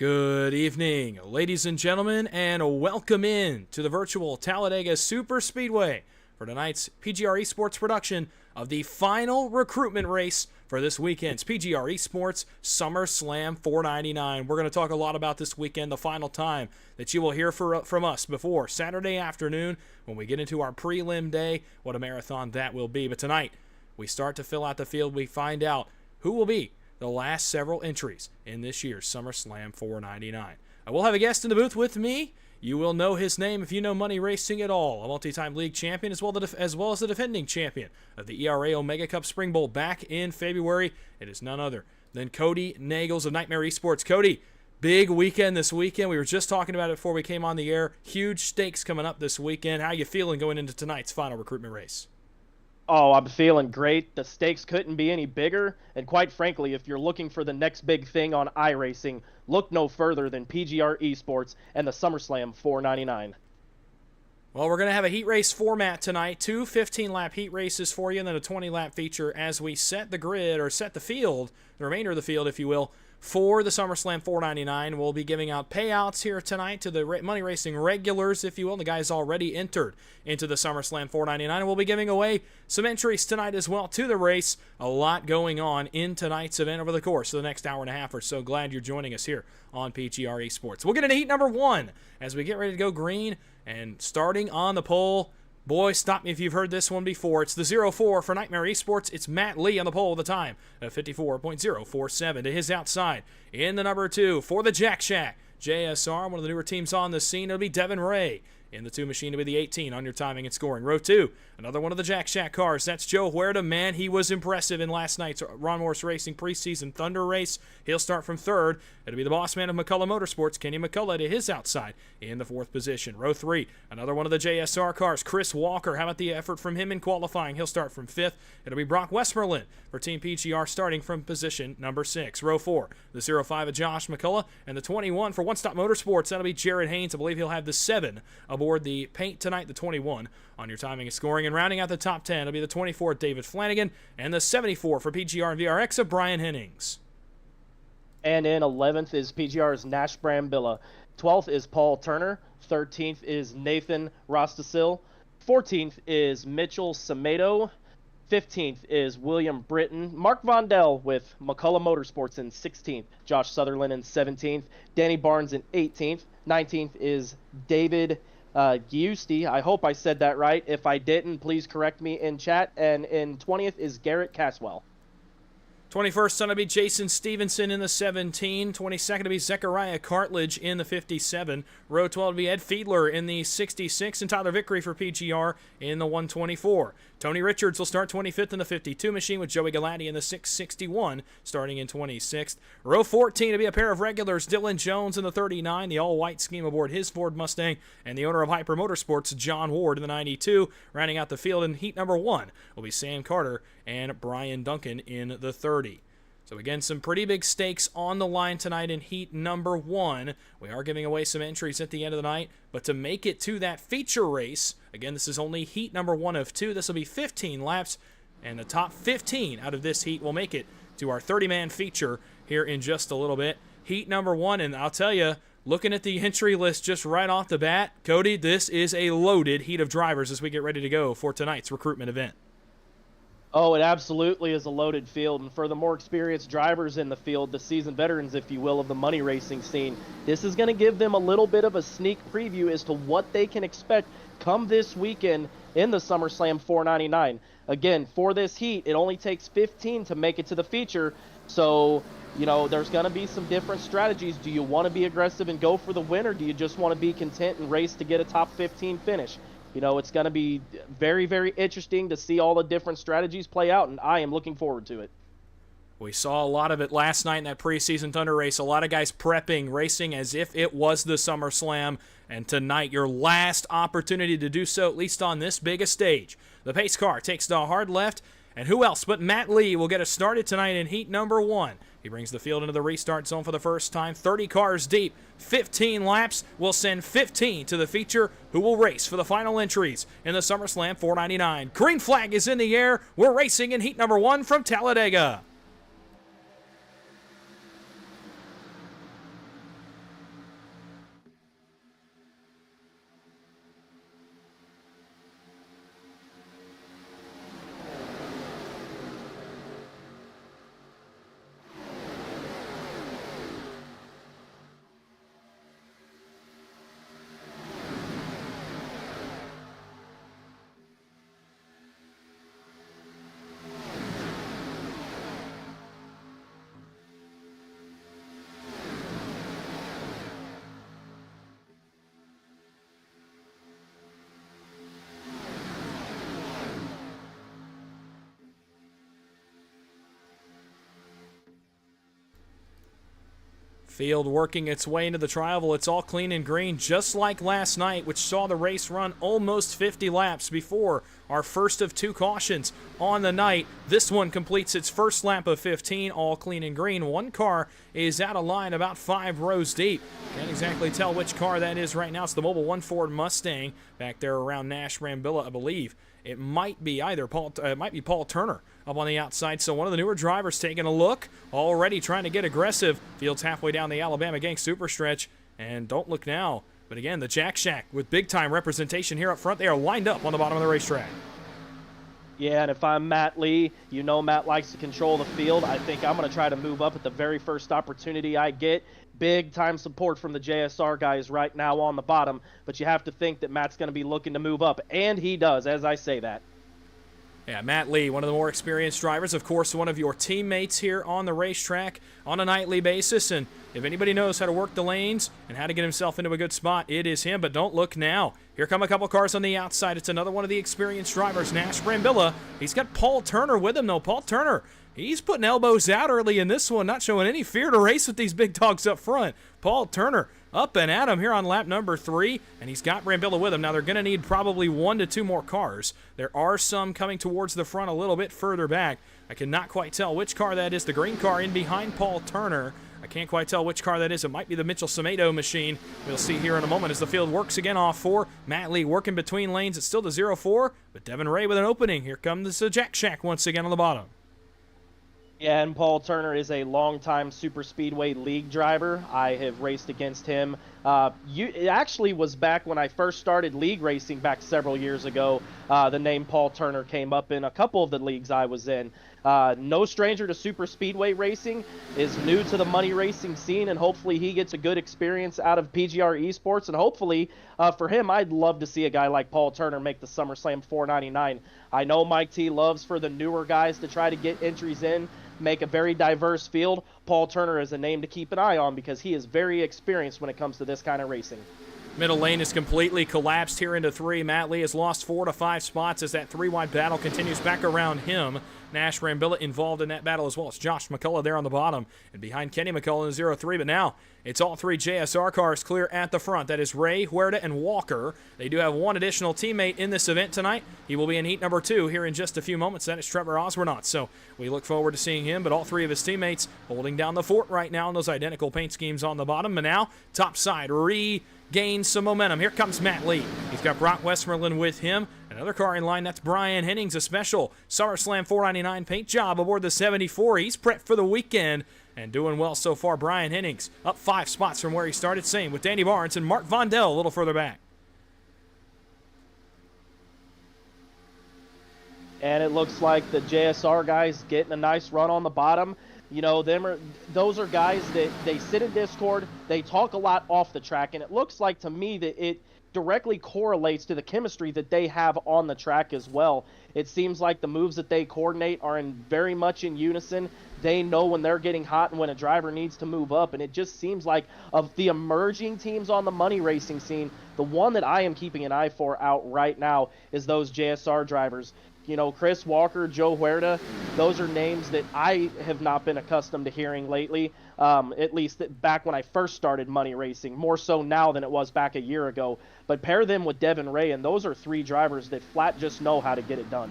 Good evening, ladies and gentlemen, and welcome in to the virtual Talladega Superspeedway for tonight's PGR eSports production of the final recruitment race for this weekend's PGR eSports Summer Slam 499. We're going to talk a lot about this weekend, the final time that you will hear from us before Saturday afternoon when we get into our prelim day. What a marathon that will be. But tonight, we start to fill out the field. We find out who will be the last several entries in this year's Summer Slam 499. I will have a guest in the booth with me. You will know his name if you know money racing at all. A multi-time league champion as well as the defending champion of the ERA Omega Cup Spring Bowl back in February. It is none other than Kody Neagles of Nightmare Esports. Kody, big weekend this weekend. We were just talking about it before we came on the air. Huge stakes coming up this weekend. How you feeling going into tonight's final recruitment race? Oh, I'm feeling great. The stakes couldn't be any bigger. And quite frankly, if you're looking for the next big thing on iRacing, look no further than PGR eSports and the SummerSlam 499. Well, we're going to have a heat race format tonight. Two 15-lap heat races for you, and then a 20-lap feature as we set the grid, or set the field, the remainder of the field, if you will, for the SummerSlam 499. We'll be giving out payouts here tonight to the money racing regulars, if you will, the guys already entered into the SummerSlam 499. And we'll be giving away some entries tonight as well to the race. A lot going on in tonight's event over the course of the next hour and a half or so. Glad you're joining us here on PGR eSports. We'll get into heat number one as we get ready to go green. And starting on the pole, boy, stop me if you've heard this one before. It's the 04 for Nightmare Esports. It's Matt Lee on the pole with the time of 54.047 to his outside. In the number 2 for the Jack Shack JSR, one of the newer teams on the scene, it'll be Devin Ray. In the 2 machine, it'll be the 18 on your timing and scoring. Row 2, another one of the Jack Shack cars. That's Joe Huerta. Man, he was impressive in last night's Ron Morris Racing preseason Thunder race. He'll start from 3rd. It'll be the boss man of McCullough Motorsports, Kenny McCullough, to his outside in the 4th position. Row 3, another one of the JSR cars. Chris Walker, how about the effort from him in qualifying? He'll start from 5th. It'll be Brock Westmoreland for Team PGR starting from position number 6. Row 4, the 05 of Josh McCullough, and the 21 for One Stop Motorsports. That'll be Jared Haynes. I believe he'll have the 7 aboard the paint tonight, the 21 on your timing and scoring. And rounding out the top 10, it'll be the 24 David Flanagan and the 74 for PGR and VRX of Brian Hennings. And in 11th is PGR's Nash Brambilla. 12th is Paul Turner. 13th is Nathan Rostasil. 14th is Mitchell Samedo. 15th is William Britton. Mark Vondell with McCullough Motorsports in 16th. Josh Sutherland in 17th. Danny Barnes in 18th. 19th is David Giusti. I hope I said that right. If I didn't, please correct me in chat. And in 20th is Garrett Caswell. 21st, going to be Jason Stevenson in the 17. 22nd to be Zechariah Cartledge in the 57. Row 12 to be Ed Fiedler in the 66. And Tyler Vickery for PGR in the 124. Tony Richards will start 25th in the 52 machine with Joey Galati in the 661, starting in 26th. Row 14 to be a pair of regulars, Dylan Jones in the 39, the all-white scheme aboard his Ford Mustang, and the owner of Hyper Motorsports, John Ward, in the 92. Rounding out the field in heat number 1 will be Sam Carter and Brian Duncan in the 30. So again, some pretty big stakes on the line tonight in heat number 1. We are giving away some entries at the end of the night, but to make it to that feature race, again, this is only heat number 1 of 2. This will be 15 laps, and the top 15 out of this heat will make it to our 30-man feature here in just a little bit. Heat number 1, and I'll tell you, looking at the entry list just right off the bat, Kody, this is a loaded heat of drivers as we get ready to go for tonight's recruitment event. Oh, it absolutely is a loaded field, and for the more experienced drivers in the field, the seasoned veterans, if you will, of the money racing scene, this is going to give them a little bit of a sneak preview as to what they can expect come this weekend in the SummerSlam 499. Again, for this heat, it only takes 15 to make it to the feature, so, you know, there's going to be some different strategies. Do you want to be aggressive and go for the win, or do you just want to be content and race to get a top 15 finish? You know, it's going to be very, very interesting to see all the different strategies play out, and I am looking forward to it. We saw a lot of it last night in that preseason Thunder race. A lot of guys prepping, racing as if it was the SummerSlam. And tonight, your last opportunity to do so, at least on this big a stage. The pace car takes the hard left. And who else but Matt Lee will get us started tonight in heat number 1. He brings the field into the restart zone for the first time. 30 cars deep, 15 laps. Will send 15 to the feature, who will race for the final entries in the SummerSlam 499. Green flag is in the air. We're racing in heat number 1 from Talladega. Field working its way into the tri-oval. It's all clean and green, just like last night, which saw the race run almost 50 laps before our first of 2 cautions on the night. This one completes its first lap of 15, all clean and green. One car is out of line about 5 rows deep. Can't exactly tell which car that is right now. It's the Mobil 1 Ford Mustang back there around Nash Brambilla, I believe. It might be Paul Turner up on the outside. So one of the newer drivers taking a look, already trying to get aggressive. Field's halfway down the Alabama Gang super stretch, and don't look now. But again, the Jack Shack with big-time representation here up front. They are lined up on the bottom of the racetrack. Yeah, and if I'm Matt Lee, you know Matt likes to control the field. I think I'm going to try to move up at the very first opportunity I get. Big time support from the JSR guys right now on the bottom, but you have to think that Matt's going to be looking to move up, and he does, as I say that. Yeah, Matt Lee, one of the more experienced drivers, of course, one of your teammates here on the racetrack on a nightly basis, and if anybody knows how to work the lanes and how to get himself into a good spot, it is him. But don't look now. Here come a couple cars on the outside. It's another one of the experienced drivers, Nash Brambilla. He's got Paul Turner with him, though. Paul Turner, he's putting elbows out early in this one, not showing any fear to race with these big dogs up front. Paul Turner up and at him here on lap number 3, and he's got Brambilla with him. Now they're going to need probably 1 to 2 more cars. There are some coming towards the front a little bit further back. I cannot quite tell which car that is. The green car in behind Paul Turner. I can't quite tell which car that is. It might be the Mitchell Samedo machine. We'll see here in a moment as the field works again off 4. Matt Lee working between lanes. It's still the 0-4, but Devin Ray with an opening. Here comes the Jack Shack once again on the bottom. Yeah, and Paul Turner is a longtime Super Speedway League driver. I have raced against him. It actually was back when I first started league racing back several years ago. The name Paul Turner came up in a couple of the leagues I was in. No stranger to Super Speedway racing, is new to the money racing scene, and hopefully he gets a good experience out of PGR eSports. And hopefully for him, I'd love to see a guy like Paul Turner make the SummerSlam 499. I know Mike T loves for the newer guys to try to get entries in, make a very diverse field. Paul Turner is a name to keep an eye on because he is very experienced when it comes to this kind of racing. Middle lane is completely collapsed here into 3. Matt Lee has lost 4 to 5 spots as that 3-wide battle continues back around him. Nash Brambilla involved in that battle as well. It's Josh McCullough there on the bottom and behind Kenny McCullough in the 0-3. But now it's all 3 JSR cars clear at the front. That is Ray, Huerta, and Walker. They do have 1 additional teammate in this event tonight. He will be in heat number 2 here in just a few moments. That is Trevor Osbornot. So we look forward to seeing him, but all 3 of his teammates holding down the fort right now in those identical paint schemes on the bottom. And now, top side, regains some momentum. Here comes Matt Lee. He's got Brock Westmoreland with him. Another car in line, that's Brian Hennings, a special SummerSlam 499 paint job aboard the 74. He's prepped for the weekend and doing well so far. Brian Hennings up 5 spots from where he started. Same with Danny Barnes and Mark Vondell a little further back. And it looks like the JSR guys getting a nice run on the bottom. You know, those are guys that they sit in Discord, they talk a lot off the track, and it looks like to me that it directly correlates to the chemistry that they have on the track as well. It seems like the moves that they coordinate are very much in unison. They know when they're getting hot and when a driver needs to move up, and it just seems like of the emerging teams on the money racing scene, the one that I am keeping an eye for out right now is those JSR drivers. You know, Chris Walker, Joe Huerta, those are names that I have not been accustomed to hearing lately, at least back when I first started money racing, more so now than it was back a year ago. But pair them with Devin Ray, and those are 3 drivers that flat just know how to get it done.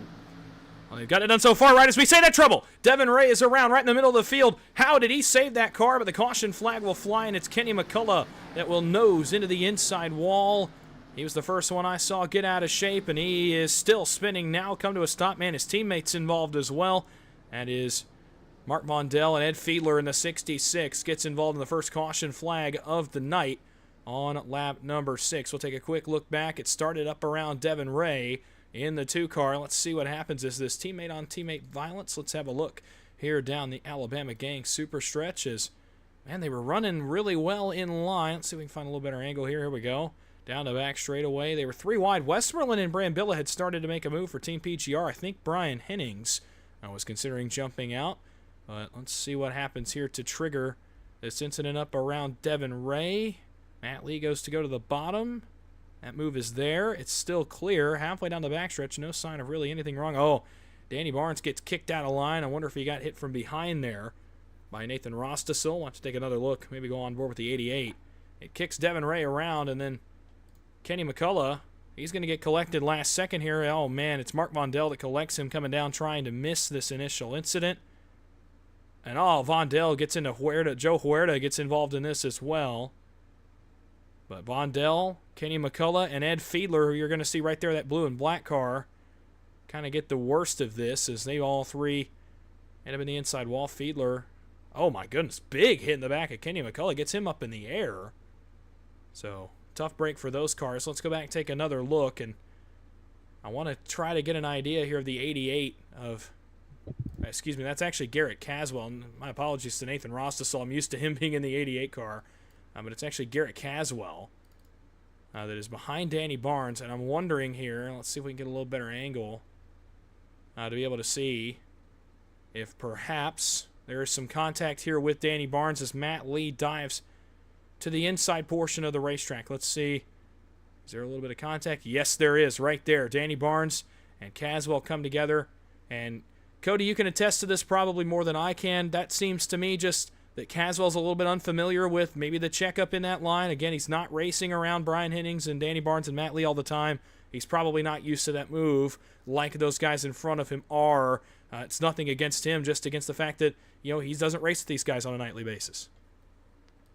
Well, they've got it done so far, right as we say that trouble. Devin Ray is around right in the middle of the field. How did he save that car? But the caution flag will fly, and it's Kenny McCullough that will nose into the inside wall. He was the first one I saw get out of shape, and he is still spinning now. Come to a stop, man. His teammates involved as well. That is Mark Vondell and Ed Fiedler in the 66. Gets involved in the first caution flag of the night on lap number 6. We'll take a quick look back. It started up around Devin Ray in the 2 car. Let's see what happens. Is this teammate-on-teammate violence? Let's have a look here down the Alabama Gang super stretches. Man, they were running really well in line. Let's see if we can find a little better angle here. Here we go. Down the back straightaway. They were 3 wide. Westmoreland and Brambilla had started to make a move for Team PGR. I think Brian Hennings was considering jumping out. But let's see what happens here to trigger this incident up around Devin Ray. Matt Lee goes to go to the bottom. That move is there. It's still clear. Halfway down the backstretch. No sign of really anything wrong. Oh, Danny Barnes gets kicked out of line. I wonder if he got hit from behind there. by Nathan Rostisel. We'll have to take another look, maybe go on board with the 88. It kicks Devin Ray around, and then Kenny McCullough, he's going to get collected last second here. Oh, man, it's Mark Vondel that collects him coming down trying to miss this initial incident. And, Vondel gets into Huerta. Joe Huerta gets involved in this as well. But Vondel, Kenny McCullough, and Ed Fiedler, who you're going to see right there, that blue and black car, kind of get the worst of this as they all three end up in the inside wall. Fiedler, oh my goodness, big hit in the back of Kenny McCullough, gets him up in the air. So, tough break for those cars. Let's go back and take another look, and I want to try to get an idea here of the 88 of, excuse me, that's actually Garrett Caswell. My apologies to Nathan Rostisel. I'm used to him being in the 88 car. But it's actually Garrett Caswell that is behind Danny Barnes. And I'm wondering here, let's see if we can get a little better angle to be able to see if perhaps there is some contact here with Danny Barnes as Matt Lee dives to the inside portion of the racetrack. Let's see. Is there a little bit of contact? Yes, there is right there. Danny Barnes and Caswell come together. And Kody, you can attest to this probably more than I can. That seems to me just that Caswell's a little bit unfamiliar with maybe the checkup in that line. Again, he's not racing around Brian Hennings and Danny Barnes and Matt Lee all the time. He's probably not used to that move like those guys in front of him are. It's nothing against him, just against the fact that, he doesn't race with these guys on a nightly basis.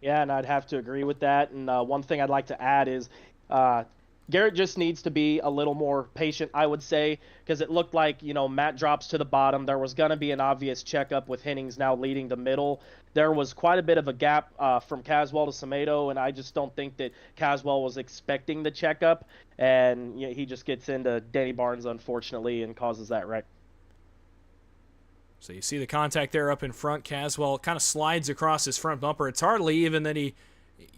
Yeah, and I'd have to agree with that. And one thing I'd like to add is Garrett just needs to be a little more patient, I would say, because it looked like, Matt drops to the bottom. There was going to be an obvious checkup with Hennings now leading the middle. There was quite a bit of a gap from Caswell to Samedo, and I just don't think that Caswell was expecting the checkup, and he just gets into Danny Barnes, unfortunately, and causes that wreck. So you see the contact there up in front. Caswell kind of slides across his front bumper. It's hardly even that he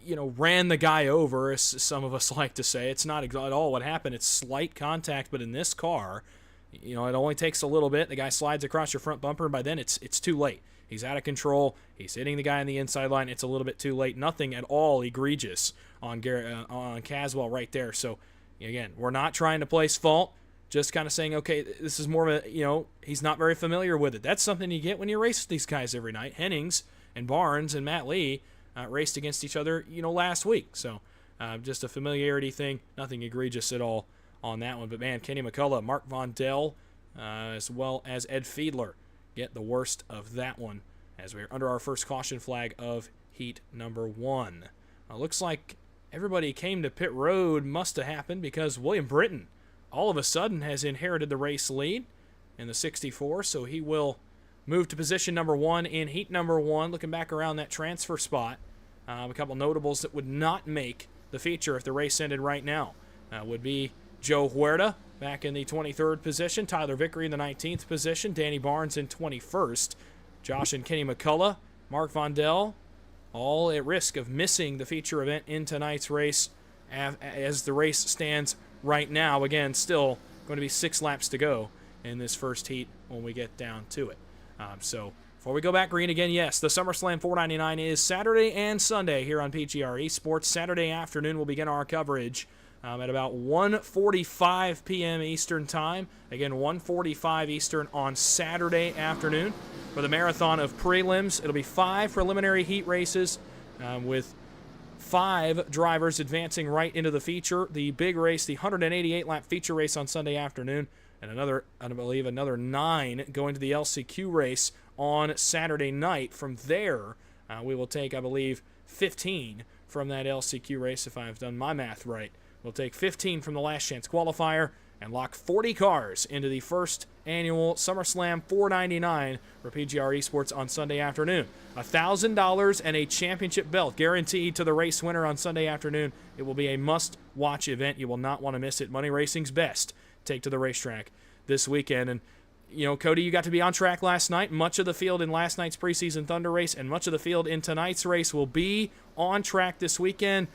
ran the guy over, as some of us like to say. It's not at all what happened. It's slight contact, but in this car, it only takes a little bit. The guy slides across your front bumper, and by then it's too late. He's out of control. He's hitting the guy on the inside line. It's a little bit too late. Nothing at all egregious on Caswell right there. So, again, we're not trying to place fault. Just kind of saying, okay, this is more of a, he's not very familiar with it. That's something you get when you race with these guys every night. Hennings and Barnes and Matt Lee raced against each other, last week. So just a familiarity thing, nothing egregious at all on that one. But, man, Kenny McCullough, Mark Vondel, as well as Ed Fiedler get the worst of that one as we're under our first caution flag of heat number 1. Looks like everybody came to pit road must have happened because William Britton all of a sudden has inherited the race lead in the 64, so he will move to position number 1 in heat number 1. Looking back around that transfer spot, a couple notables that would not make the feature if the race ended right now would be Joe Huerta back in the 23rd position, Tyler Vickery in the 19th position, Danny Barnes in 21st, Josh and Kenny McCullough, Mark Vondel, all at risk of missing the feature event in tonight's race as the race stands right now. Again, still going to be 6 laps to go in this first heat when we get down to it. So before we go back green again, yes, the SummerSlam 499 is Saturday and Sunday here on PGR eSports. Saturday afternoon we'll begin our coverage at about 1:45 p.m. Eastern Time. Again, 1:45 Eastern on Saturday afternoon for the marathon of prelims. It'll be 5 preliminary heat races with 5 drivers advancing right into the feature. The big race, the 188-lap feature race on Sunday afternoon, and I believe another 9 going to the LCQ race on Saturday night. From there, we will take, I believe, 15 from that LCQ race, if I've done my math right. We'll take 15 from the Last Chance qualifier and lock 40 cars into the first annual SummerSlam 499 for PGR eSports on Sunday afternoon. $1,000 and a championship belt guaranteed to the race winner on Sunday afternoon. It will be a must-watch event. You will not want to miss it. Money Racing's best take to the racetrack this weekend. And, Kody, you got to be on track last night. Much of the field in last night's preseason Thunder race and much of the field in tonight's race will be on track this weekend.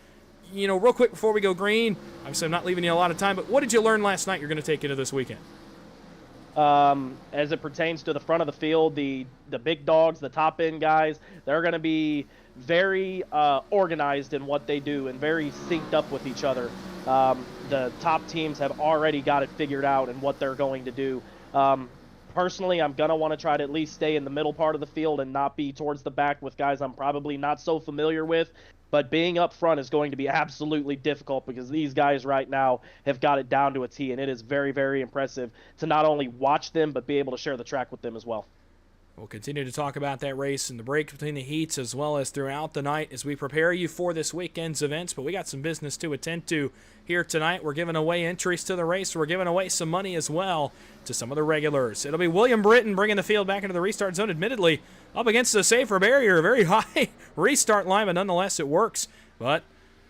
Real quick before we go green, obviously I'm not leaving you a lot of time, but what did you learn last night you're going to take into this weekend? As it pertains to the front of the field, the big dogs, the top-end guys, they're going to be very organized in what they do and very synced up with each other. The top teams have already got it figured out and what they're going to do. Personally, I'm going to want to try to at least stay in the middle part of the field and not be towards the back with guys I'm probably not so familiar with. But being up front is going to be absolutely difficult because these guys right now have got it down to a T, and it is very, very impressive to not only watch them but be able to share the track with them as well. We'll continue to talk about that race and the break between the heats as well as throughout the night as we prepare you for this weekend's events. But we got some business to attend to here tonight. We're giving away entries to the race. We're giving away some money as well to some of the regulars. It'll be William Britton bringing the field back into the restart zone, admittedly up against a safer barrier, a very high restart line, but nonetheless it works. But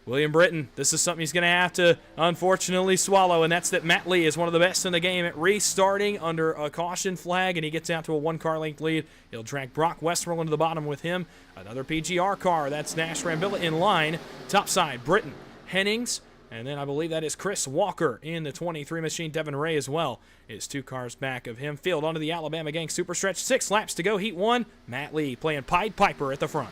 William Britton, this is something he's going to have to unfortunately swallow, and that's that Matt Lee is one of the best in the game at restarting under a caution flag, and he gets out to a 1-car length lead. He'll drag Brock Westmoreland to the bottom with him. Another PGR car, that's Nash Rambilla in line. Topside, Britton, Hennings, and then I believe that is Chris Walker in the 23 machine. Devin Ray as well is 2 cars back of him. Field onto the Alabama Gang Super Stretch. 6 laps to go, heat 1. Matt Lee playing Pied Piper at the front.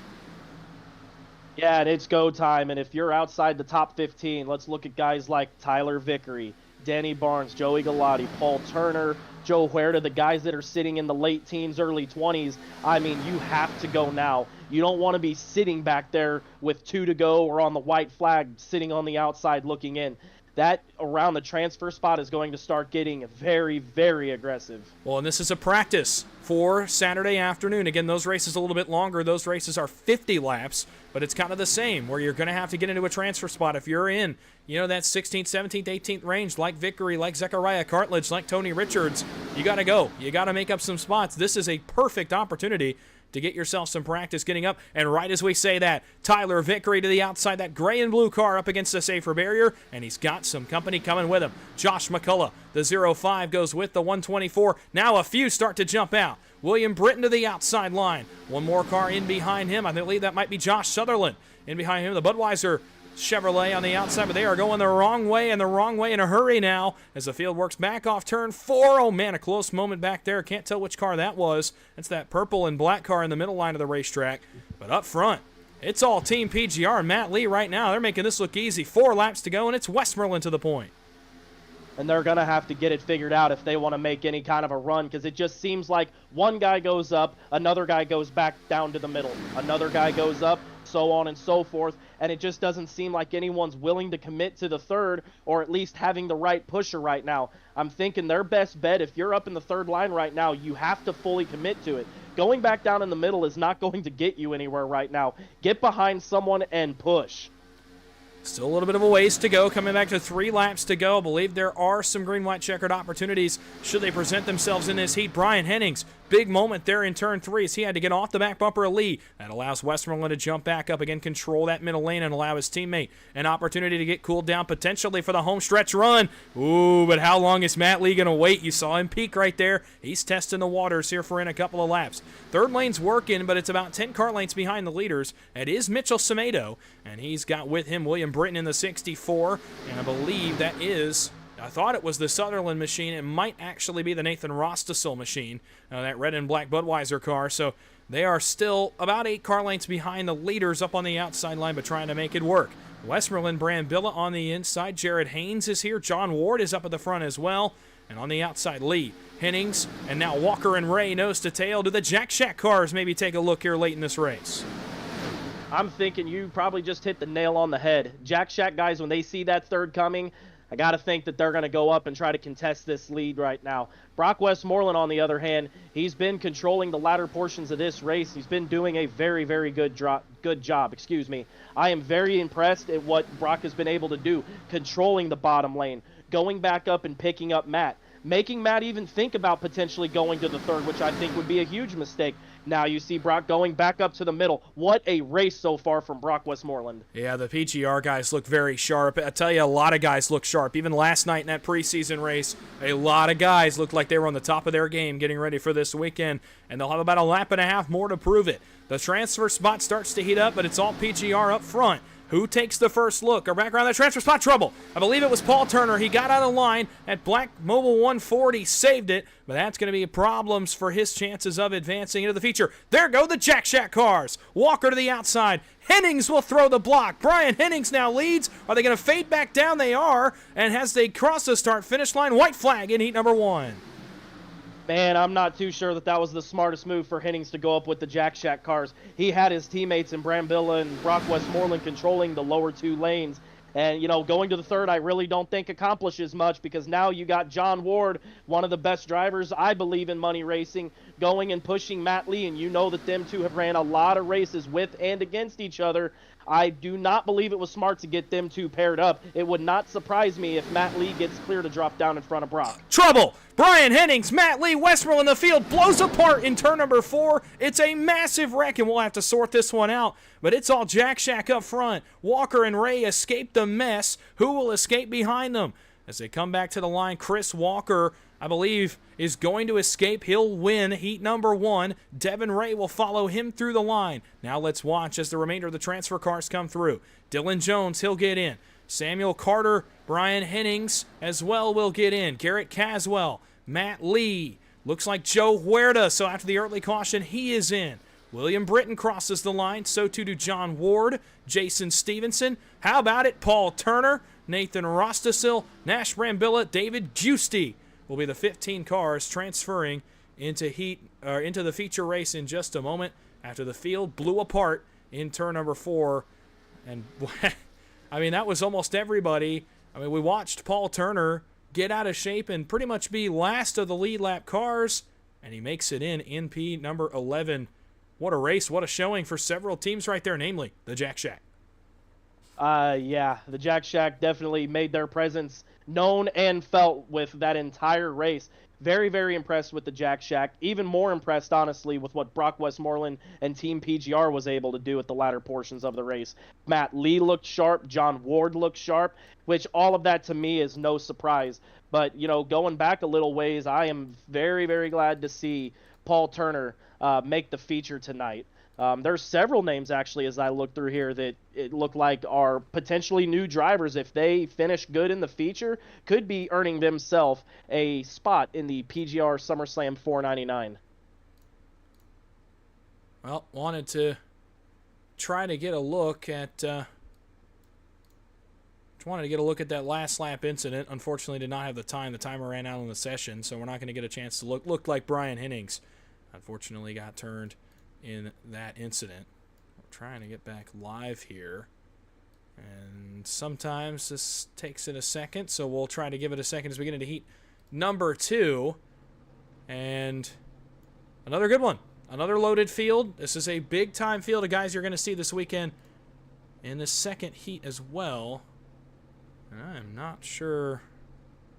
Yeah, and it's go time, and if you're outside the top 15, let's look at guys like Tyler Vickery, Danny Barnes, Joey Galati, Paul Turner, Joe Huerta, the guys that are sitting in the late teens, early 20s. I mean, you have to go now. You don't want to be sitting back there with 2 to go or on the white flag sitting on the outside looking in. That around the transfer spot is going to start getting very, very aggressive. Well, and this is a practice for Saturday afternoon. Again, those races a little bit longer. Those races are 50 laps, but it's kind of the same where you're going to have to get into a transfer spot. If you're in, that 16th, 17th, 18th range, like Vickery, like Zechariah Cartledge, like Tony Richards, you got to go. You got to make up some spots. This is a perfect opportunity to get yourself some practice getting up. And right as we say that, Tyler Vickery to the outside, that gray and blue car up against the safer barrier, and he's got some company coming with him. Josh McCullough, the 05, goes with the 124. Now a few start to jump out. William Britton to the outside line. One more car in behind him. I believe that might be Josh Sutherland. In behind him, the Budweiser Chevrolet on the outside, but they are going the wrong way in a hurry now as the field works back off turn 4. Oh man, a close moment back there. Can't tell which car that was. It's that purple and black car in the middle line of the racetrack. But up front, it's all Team PGR and Matt Lee right now. They're making this look easy. 4 laps to go, and it's Westmoreland to the point. And they're going to have to get it figured out if they want to make any kind of a run, because it just seems like one guy goes up, another guy goes back down to the middle, another guy goes up, so on and so forth, and it just doesn't seem like anyone's willing to commit to the third, or at least having the right pusher right now. I'm thinking their best bet, if you're up in the third line right now, you have to fully commit to it. Going back down in the middle is not going to get you anywhere right now. Get behind someone and push. Still a little bit of a ways to go, coming back to 3 laps to go. I believe there are some green-white checkered opportunities should they present themselves in this heat. Brian Hennings, big moment there in turn 3 as he had to get off the back bumper of Lee. That allows Westmoreland to jump back up again, control that middle lane, and allow his teammate an opportunity to get cooled down potentially for the home stretch run. Ooh, but how long is Matt Lee going to wait? You saw him peak right there. He's testing the waters here for in a couple of laps. Third lane's working, but it's about 10 car lengths behind the leaders. It is Mitchell Semedo, and he's got with him William Britton in the 64, and I believe that is, I thought it was the Sutherland machine. It might actually be the Nathan Rostisel machine, that red and black Budweiser car. So they are still about 8 car lengths behind the leaders up on the outside line, but trying to make it work. Westmoreland, Brambilla on the inside. Jared Haynes is here. John Ward is up at the front as well. And on the outside, Lee, Hennings, and now Walker and Ray nose to tail. Do the Jack Shack cars maybe take a look here late in this race? I'm thinking you probably just hit the nail on the head. Jack Shack guys, when they see that third coming, I got to think that they're going to go up and try to contest this lead right now. Brock Westmoreland, on the other hand, he's been controlling the latter portions of this race. He's been doing a very, very good job. I am very impressed at what Brock has been able to do, controlling the bottom lane, going back up and picking up Matt, making Matt even think about potentially going to the third, which I think would be a huge mistake. Now you see Brock going back up to the middle. What a race so far from Brock Westmoreland. Yeah, the PGR guys look very sharp. I tell you, a lot of guys look sharp. Even last night in that preseason race, a lot of guys looked like they were on the top of their game getting ready for this weekend, and they'll have about a lap and a half more to prove it. The transfer spot starts to heat up, but it's all PGR up front. Who takes the first look? Or back around the transfer spot, trouble. I believe it was Paul Turner. He got out of line at Black Mobile 140, saved it, but that's going to be problems for his chances of advancing into the feature. There go the Jack Shack cars. Walker to the outside. Hennings will throw the block. Brian Hennings now leads. Are they going to fade back down? They are. And as they cross the start-finish line, white flag in heat number 1. Man, I'm not too sure that was the smartest move for Hennings to go up with the Jack Shack cars. He had his teammates in Brambilla and Brock Westmoreland controlling the lower 2 lanes. And, going to the third, I really don't think accomplishes much, because now you got John Ward, one of the best drivers, I believe, in money racing, going and pushing Matt Lee. And you know that them two have ran a lot of races with and against each other. I do not believe it was smart to get them two paired up. It would not surprise me if Matt Lee gets clear to drop down in front of Brock. Trouble! Brian Hennings, Matt Lee, Westmoreland in the field, blows apart in turn number 4. It's a massive wreck, and we'll have to sort this one out. But it's all Jack Shack up front. Walker and Ray escape the mess. Who will escape behind them? As they come back to the line, Chris Walker, I believe, is going to escape. He'll win heat number 1. Devin Ray will follow him through the line. Now let's watch as the remainder of the transfer cars come through. Dylan Jones, he'll get in. Samuel Carter, Brian Hennings as well will get in. Garrett Caswell, Matt Lee. Looks like Joe Huerta, so after the early caution, he is in. William Britton crosses the line. So too do John Ward, Jason Stevenson. How about it? Paul Turner, Nathan Rostasil, Nash Brambilla, David Giusti will be the 15 cars transferring into the feature race in just a moment after the field blew apart in turn number 4. And I mean, that was almost everybody. I mean, we watched Paul Turner get out of shape and pretty much be last of the lead lap cars, and he makes it in P number 11. What a race, what a showing for several teams right there, namely the Jack Shack. Yeah, the Jack Shack definitely made their presence known and felt with that entire race. Very, very impressed with the Jack Shack. Even more impressed, honestly, with what Brock Westmoreland and Team PGR was able to do at the latter portions of the race. Matt Lee looked sharp. John Ward looked sharp, which all of that to me is no surprise. But, going back a little ways, I am very, very glad to see Paul Turner make the feature tonight. There's several names, actually, as I look through here that it looked like are potentially new drivers. If they finish good in the feature, could be earning themselves a spot in the PGR SummerSlam 499. Well, wanted to try to get a look at that last lap incident. Unfortunately, did not have the time. The timer ran out on the session, so we're not going to get a chance to look. Looked like Brian Hennings, unfortunately, got turned in that incident. We're trying to get back live here, and sometimes this takes it a second, so we'll try to give it a second as we get into heat number 2. And another good one, another loaded field. This is a big time field of guys you're going to see this weekend in the second heat as well. I'm not sure.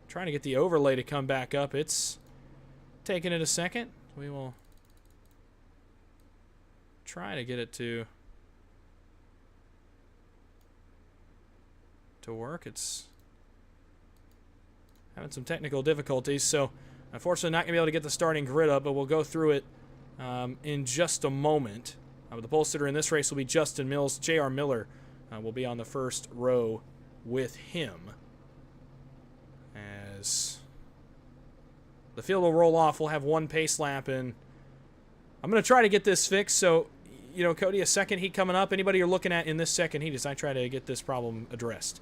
I'm trying to get the overlay to come back up. It's taking it a second. We will try to get it to work. It's having some technical difficulties, so unfortunately not going to be able to get the starting grid up, but we'll go through it in just a moment. The pole sitter in this race will be Justin Mills. J.R. Miller will be on the first row with him as the field will roll off. We'll have one pace lap, and I'm going to try to get this fixed. So, Kody, a second heat coming up. Anybody you're looking at in this second heat as I try to get this problem addressed?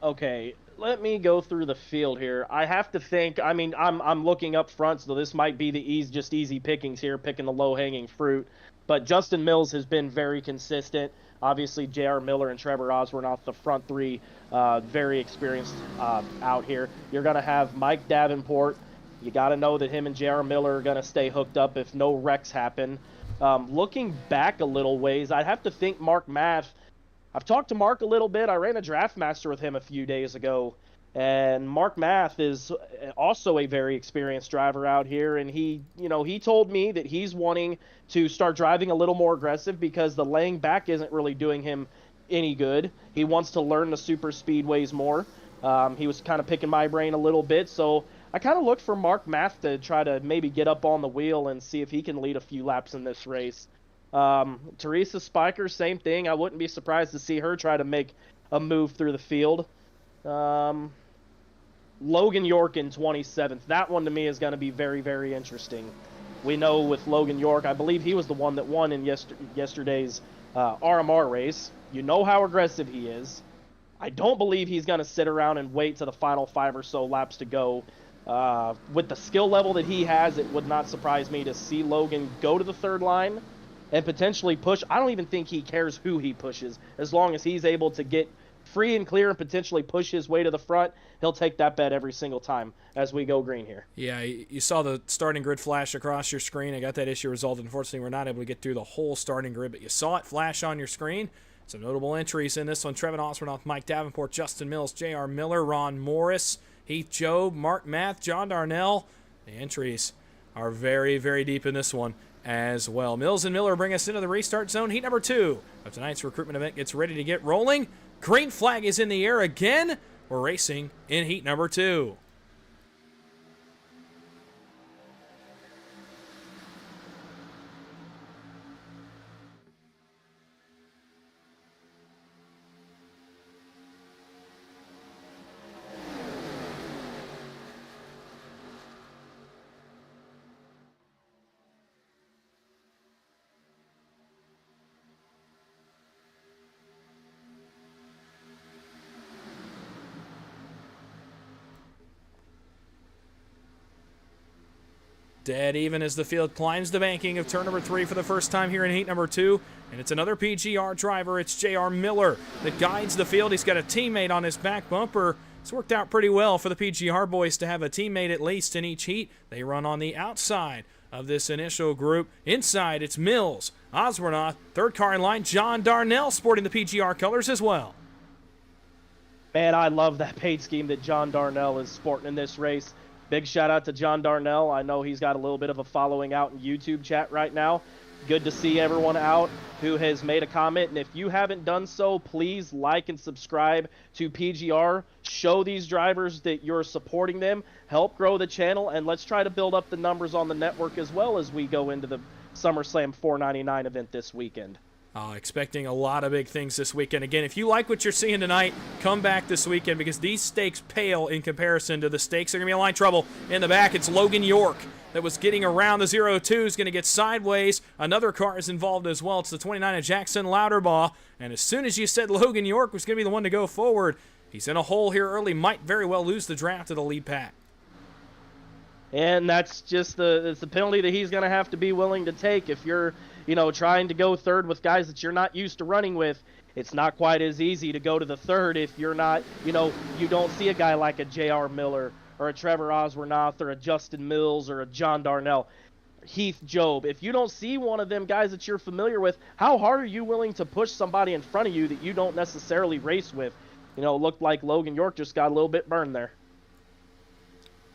Okay, let me go through the field here. I have to think. I mean, I'm looking up front, so this might be the easy pickings here, picking the low-hanging fruit. But Justin Mills has been very consistent. Obviously, J.R. Miller and Trevor Osborne off the front three, very experienced out here. You're going to have Mike Davenport. You got to know that him and J.R. Miller are going to stay hooked up if no wrecks happen. Looking back a little ways, I'd have to think Mark Math. I've talked to Mark a little bit. I ran a Draft Master with him a few days ago. And Mark Math is also a very experienced driver out here. And he told me that he's wanting to start driving a little more aggressive because the laying back isn't really doing him any good. He wants to learn the super speedways more. He was kind of picking my brain a little bit. So I kind of looked for Mark Math to try to maybe get up on the wheel and see if he can lead a few laps in this race. Teresa Spiker, same thing. I wouldn't be surprised to see her try to make a move through the field. Logan York in 27th. That one to me is going to be very, very interesting. We know with Logan York, I believe he was the one that won in yesterday's RMR race. You know how aggressive he is. I don't believe he's going to sit around and wait to the final 5 or so laps to go. With the skill level that he has, it would not surprise me to see Logan go to the third line and potentially push. I don't even think he cares who he pushes. As long as he's able to get free and clear and potentially push his way to the front, he'll take that bet every single time as we go green here. Yeah, you saw the starting grid flash across your screen. I got that issue resolved. Unfortunately, we're not able to get through the whole starting grid, but you saw it flash on your screen. Some notable entries in this one: Trevin Osbornoff, Mike Davenport, Justin Mills, J.R. Miller, Ron Morris, Heath Job, Mark Math, John Darnell. The entries are very, very deep in this one as well. Mills and Miller bring us into the restart zone. Heat number 2 of tonight's recruitment event gets ready to get rolling. Green flag is in the air again. We're racing in heat number 2. Dead even as the field climbs the banking of turn number 3 for the first time here in heat number 2. And it's another PGR driver. It's J.R. Miller that guides the field. He's got a teammate on his back bumper. It's worked out pretty well for the PGR boys to have a teammate at least in each heat. They run on the outside of this initial group. Inside, it's Mills, Osbornoff, third car in line, John Darnell sporting the PGR colors as well. Man, I love that paint scheme that John Darnell is sporting in this race. Big shout out to John Darnell. I know he's got a little bit of a following out in YouTube chat right now. Good to see everyone out who has made a comment. And if you haven't done so, please like and subscribe to PGR. Show these drivers that you're supporting them. Help grow the channel. And let's try to build up the numbers on the network as well as we go into the SummerSlam 499 event this weekend. Expecting a lot of big things this weekend. Again, if you like what you're seeing tonight, come back this weekend because these stakes pale in comparison to the stakes. They're going to be in line trouble in the back. It's Logan York that was getting around the 0-2 is going to get sideways. Another car is involved as well. It's the 29 of Jackson Louderbaugh. And as soon as you said Logan York was going to be the one to go forward, he's in a hole here early. Might very well lose the draft to the lead pack. And that's just the penalty that he's going to have to be willing to take if you're, trying to go third with guys that you're not used to running with. It's not quite as easy to go to the third if you're not, you don't see a guy like a J.R. Miller or a Trevor Osbornoff or a Justin Mills or a John Darnell, Heath Job. If you don't see one of them guys that you're familiar with, how hard are you willing to push somebody in front of you that you don't necessarily race with? Looked like Logan York just got a little bit burned there.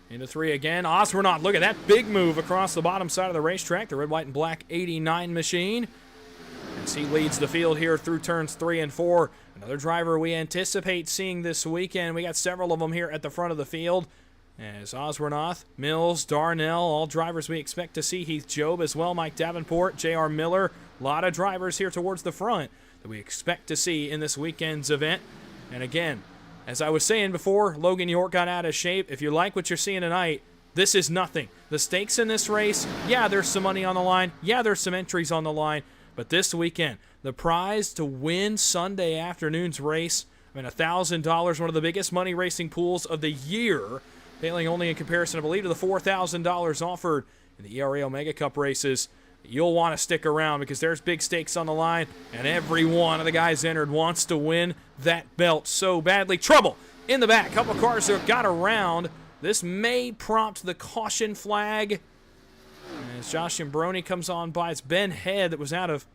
Into 3 again. Osbornoff, look at that big move across the bottom side of the racetrack. The red, white, and black 89 machine. As he leads the field here through turns 3 and 4. Another driver we anticipate seeing this weekend. We got several of them here at the front of the field. As Osbornoff, Mills, Darnell, all drivers we expect to see. Heath Job as well, Mike Davenport, J.R. Miller. A lot of drivers here towards the front that we expect to see in this weekend's event. And again, as I was saying before, Logan York got out of shape. If you like what you're seeing tonight, this is nothing. The stakes in this race, yeah, there's some money on the line. Yeah, there's some entries on the line. But this weekend, the prize to win Sunday afternoon's race, $1,000, one of the biggest money racing pools of the year, failing only in comparison, I believe, to the $4,000 offered in the ERA Omega Cup races. You'll want to stick around because there's big stakes on the line, and every one of the guys entered wants to win that belt so badly. Trouble in the back. Couple cars that got around. This may prompt the caution flag. As Josh Imbroni comes on by, it's Ben Head that was out of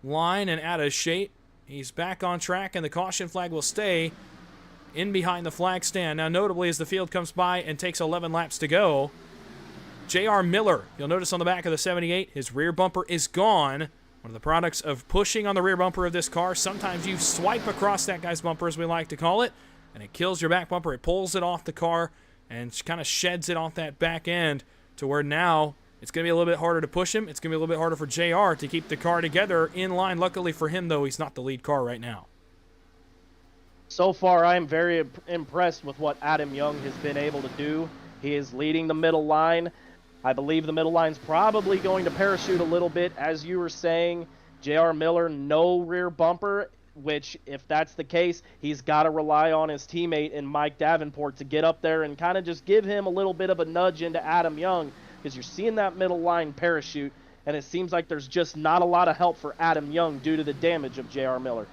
line and out of shape. He's back on track, and the caution flag will stay in behind the flag stand. Now, notably, as the field comes by and takes 11 laps to go, J.R. Miller, you'll notice on the back of the 78, his rear bumper is gone. One of the products of pushing on the rear bumper of this car. Sometimes you swipe across that guy's bumper, as we like to call it, and it kills your back bumper. It pulls it off the car and kind of sheds it off that back end to where now it's going to be a little bit harder to push him. It's going to be a little bit harder for JR to keep the car together in line. Luckily for him, though, he's not the lead car right now. So far, I am very impressed with what Adam Young has been able to do. He is leading the middle line. I believe the middle line's probably going to parachute a little bit. As you were saying, J.R. Miller, no rear bumper. which if that's the case, he's got to rely on his teammate and Mike Davenport to get up there and kind of just give him a little bit of a nudge into Adam Young, because you're seeing that middle line parachute, and it seems like there's just not a lot of help for Adam Young due to the damage of J.R. Miller.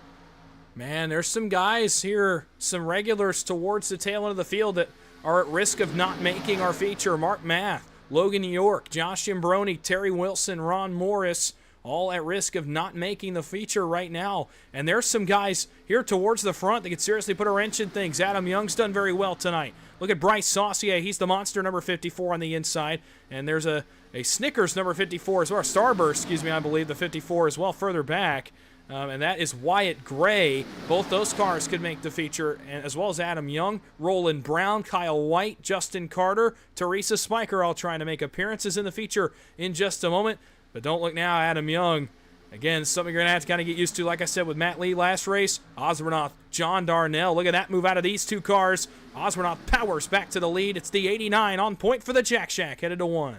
Man, there's some guys here, some regulars towards the tail end of the field that are at risk of not making our feature. Mark Math, Logan York, Josh Imbroni, Terry Wilson, Ron Morris, all at risk of not making the feature right now. And there's some guys here towards the front that could seriously put a wrench in things. Adam Young's done very well tonight. Look at Bryce Saucier. He's the monster number 54 on the inside. And there's a Snickers number 54 as well, or Starburst, excuse me, I believe, the 54 as well further back. And that is Wyatt Gray. Both those cars could make the feature, and as well as Adam Young, Roland Brown, Kyle White, Justin Carter, Teresa Spiker all trying to make appearances in the feature in just a moment. But don't look now, Adam Young. Again, something you're going to have to kind of get used to, like I said, with Matt Lee last race. Osbornoff, John Darnell. Look at that move out of these two cars. Osbornoff powers back to the lead. It's the 89 on point for the Jack Shack, headed to 1.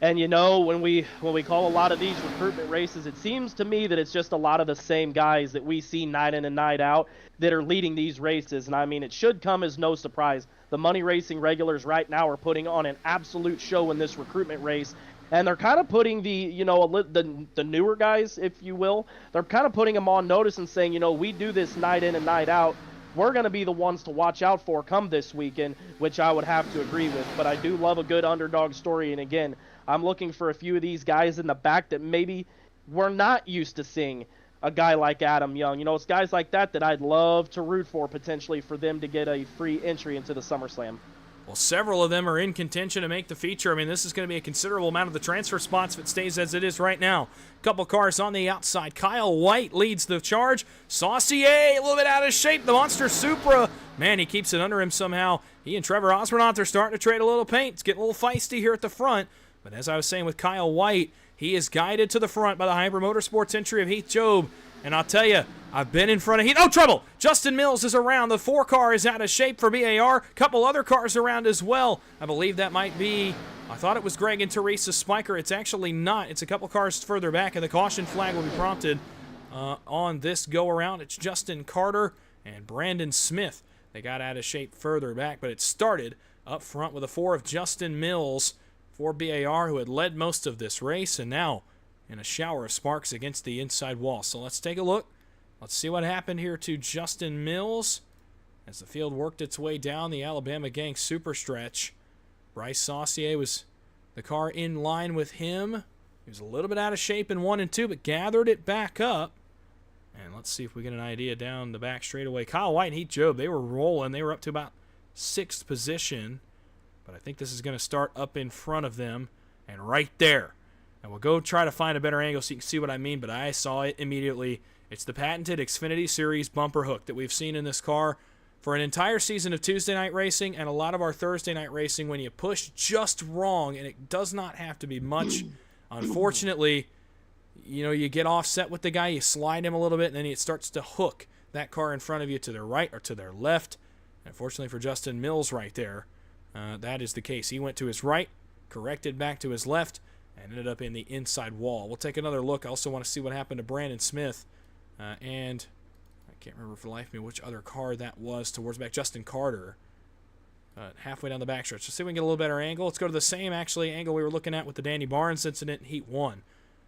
And you know, when we call a lot of these recruitment races, it seems to me that it's just a lot of the same guys that we see night in and night out that are leading these races. And I mean, it should come as no surprise. The money racing regulars right now are putting on an absolute show in this recruitment race. And they're kind of putting the newer guys, if you will, they're kind of putting them on notice and saying, you know, we do this night in and night out. We're going to be the ones to watch out for come this weekend, which I would have to agree with. But I do love a good underdog story. And again, I'm looking for a few of these guys in the back that maybe we're not used to seeing a guy like Adam Young. You know, it's guys like that I'd love to root for potentially for them to get a free entry into the SummerSlam. Well, several of them are in contention to make the feature. I mean, this is going to be a considerable amount of the transfer spots if it stays as it is right now. Couple cars on the outside. Kyle White leads the charge. Saucier, a little bit out of shape. The Monster Supra. Man, he keeps it under him somehow. He and Trevor Osbornoff are starting to trade a little paint. It's getting a little feisty here at the front. But as I was saying with Kyle White, he is guided to the front by the Hyper Motorsports entry of Heath Job. And I'll tell you, I've been in front of Heath. Oh, trouble! Justin Mills is around. The 4 car is out of shape for BAR. Couple other cars around as well. I believe that might be, I thought it was Greg and Teresa Spiker. It's actually not. It's a couple cars further back, and the caution flag will be prompted on this go-around. It's Justin Carter and Brandon Smith. They got out of shape further back, but it started up front with a 4 of Justin Mills for BAR, who had led most of this race, and now in a shower of sparks against the inside wall. So let's take a look. Let's see what happened here to Justin Mills as the field worked its way down the Alabama Gang super stretch. Bryce Saucier was the car in line with him. He was a little bit out of shape in 1 and 2, but gathered it back up. And let's see if we get an idea down the back straightaway. Kyle White and Heath Job, they were rolling. They were up to about 6th position. But I think this is going to start up in front of them and right there. And we'll go try to find a better angle so you can see what I mean, but I saw it immediately. It's the patented Xfinity Series bumper hook that we've seen in this car for an entire season of Tuesday night racing and a lot of our Thursday night racing when you push just wrong, and it does not have to be much. Unfortunately, you know, you get offset with the guy, you slide him a little bit, and then it starts to hook that car in front of you to their right or to their left. Unfortunately for Justin Mills right there, that is the case. He went to his right, corrected back to his left, and ended up in the inside wall. We'll take another look. I also want to see what happened to Brandon Smith. And I can't remember for the life of me which other car that was towards back. Justin Carter. Halfway down the backstretch. Let's see if we can get a little better angle. Let's go to the same, actually, angle we were looking at with the Danny Barnes incident in Heat 1.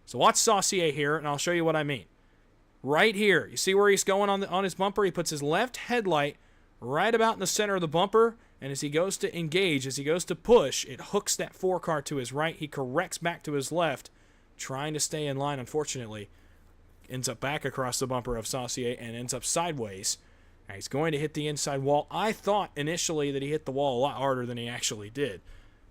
So watch Saucier here, and I'll show you what I mean. Right here. You see where he's going on his bumper? He puts his left headlight right about in the center of the bumper, and as he goes to engage, as he goes to push, it hooks that 4 car to his right. He corrects back to his left, trying to stay in line, unfortunately. Ends up back across the bumper of Saucier and ends up sideways. Now he's going to hit the inside wall. I thought initially that he hit the wall a lot harder than he actually did.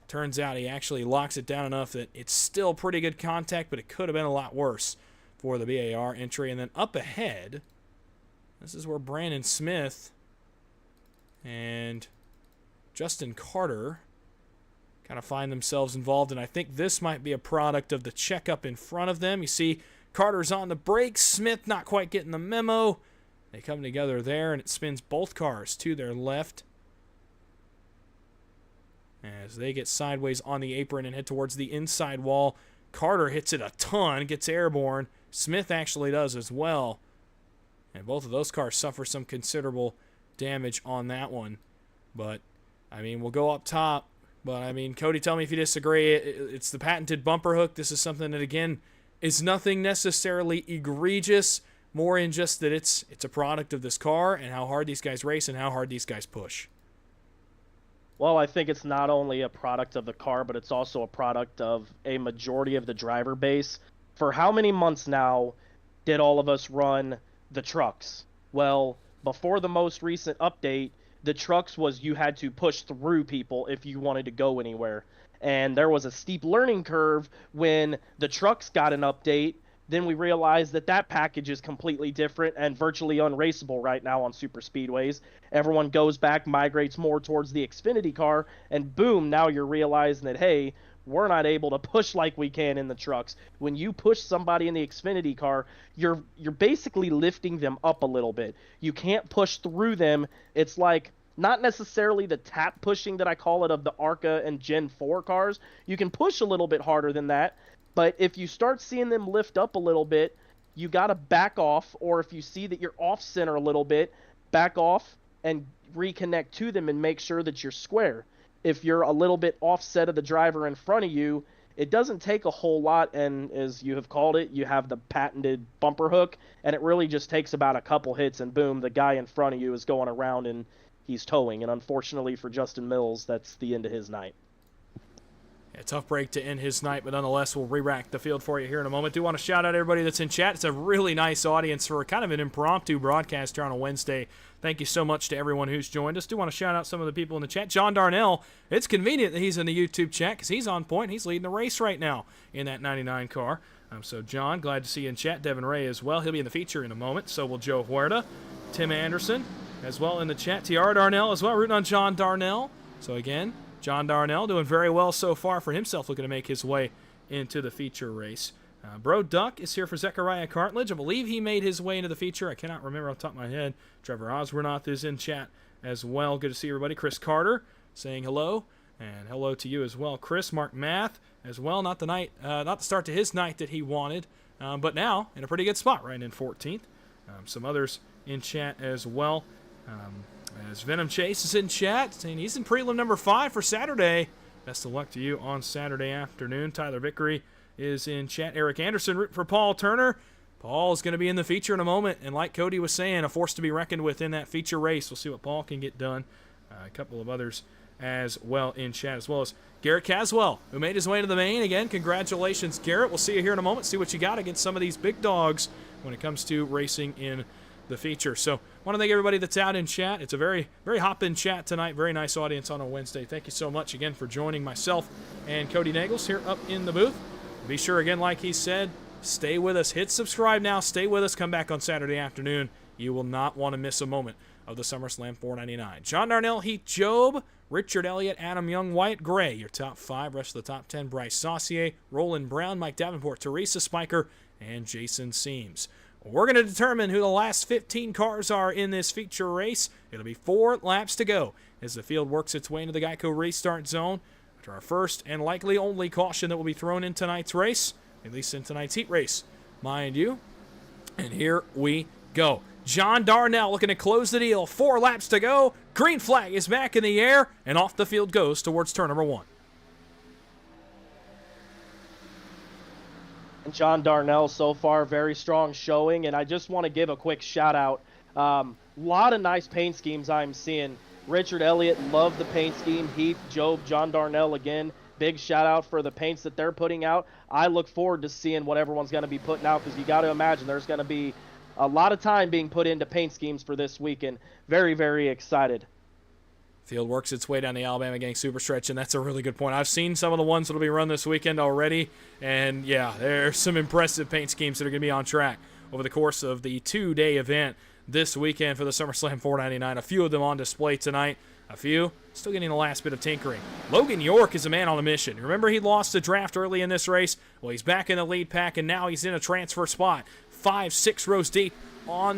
Turns out he actually locks it down enough that it's still pretty good contact, but it could have been a lot worse for the BAR entry. And then up ahead, this is where Brandon Smith and Justin Carter kind of find themselves involved, and I think this might be a product of the checkup in front of them. You see Carter's on the brakes, Smith not quite getting the memo. They come together there, and it spins both cars to their left as they get sideways on the apron and head towards the inside wall. Carter hits it a ton, gets airborne. Smith actually does as well. And both of those cars suffer some considerable damage on that one. But, I mean, we'll go up top. But, I mean, Kody, tell me if you disagree. It's the patented bumper hook. This is something that, again, is nothing necessarily egregious, more in just that it's a product of this car and how hard these guys race and how hard these guys push. Well, I think it's not only a product of the car, but it's also a product of a majority of the driver base. For how many months now did all of us run the trucks? Well, before the most recent update, the trucks was you had to push through people if you wanted to go anywhere. And there was a steep learning curve when the trucks got an update. Then we realized that that package is completely different and virtually unraceable right now on super speedways. Everyone goes back, migrates more towards the Xfinity car, and boom, now you're realizing that, hey, we're not able to push like we can in the trucks. When you push somebody in the Xfinity car, you're basically lifting them up a little bit. You can't push through them. It's like not necessarily the tap pushing that I call it of the ARCA and Gen 4 cars. You can push a little bit harder than that. But if you start seeing them lift up a little bit, you got to back off, or if you see that you're off center a little bit, back off and reconnect to them and make sure that you're square. If you're a little bit offset of the driver in front of you, it doesn't take a whole lot, and as you have called it, you have the patented bumper hook, and it really just takes about a couple hits, and boom, the guy in front of you is going around and he's towing. And unfortunately for Justin Mills, that's the end of his night. A tough break to end his night, but nonetheless, we'll re-rack the field for you here in a moment. Do want to shout out everybody that's in chat. It's a really nice audience for kind of an impromptu broadcast here on a Wednesday. Thank you so much to everyone who's joined us. Do want to shout out some of the people in the chat. John Darnell, it's convenient that he's in the YouTube chat because he's on point. He's leading the race right now in that 99 car. So, John, glad to see you in chat. Devin Ray as well. He'll be in the feature in a moment. So will Joe Huerta. Tim Anderson as well in the chat. TR Darnell as well, rooting on John Darnell. So, again, John Darnell doing very well so far for himself, looking to make his way into the feature race. Bro Duck is here for Zechariah Cartledge. I believe he made his way into the feature. I cannot remember off the top of my head. Trevor Oswornoth is in chat as well. Good to see everybody. Chris Carter saying hello, and hello to you as well. Chris, Mark Math as well. Not the start to his night that he wanted, but now in a pretty good spot, right in 14th. Some others in chat as well. As Venom Chase is in chat, saying he's in prelim number 5 for Saturday. Best of luck to you on Saturday afternoon. Tyler Vickery is in chat. Eric Anderson rooting for Paul Turner. Paul is going to be in the feature in a moment, and like Kody was saying, a force to be reckoned with in that feature race. We'll see what Paul can get done. A couple of others as well in chat, as well as Garrett Caswell, who made his way to the main. Again, congratulations, Garrett. We'll see you here in a moment. See what you got against some of these big dogs when it comes to racing in the feature. So, want to thank everybody that's out in chat. It's a very, very hop-in chat tonight. Very nice audience on a Wednesday. Thank you so much again for joining myself and Kody Neagles here up in the booth. Be sure, again, like he said, stay with us. Hit subscribe now. Stay with us. Come back on Saturday afternoon. You will not want to miss a moment of the SummerSlam 499. John Darnell, Heath Job, Richard Elliott, Adam Young, Wyatt Gray, your top 5. Rest of the top 10, Bryce Saucier, Roland Brown, Mike Davenport, Teresa Spiker, and Jason Seams. We're going to determine who the last 15 cars are in this feature race. It'll be 4 laps to go as the field works its way into the Geico restart zone. To our first and likely only caution that will be thrown in tonight's race, at least in tonight's heat race, mind you. And here we go. John Darnell looking to close the deal. 4 laps to go. Green flag is back in the air, and off the field goes towards turn number 1. John Darnell so far, very strong showing, and I just want to give a quick shout out. Lot of nice paint schemes I'm seeing. Richard Elliott, love the paint scheme. Heath, Job, John Darnell again, big shout out for the paints that they're putting out. I look forward to seeing what everyone's going to be putting out, because you got to imagine there's going to be a lot of time being put into paint schemes for this weekend. Very, very excited. Field works its way down the Alabama Gang Superstretch, and that's a really good point. I've seen some of the ones that will be run this weekend already, and yeah, there's some impressive paint schemes that are going to be on track over the course of the 2-day event this weekend for the SummerSlam 499. A few of them on display tonight. A few still getting the last bit of tinkering. Logan York is a man on a mission. Remember, he lost the draft early in this race? Well, he's back in the lead pack, and now he's in a transfer spot. 5-6 rows deep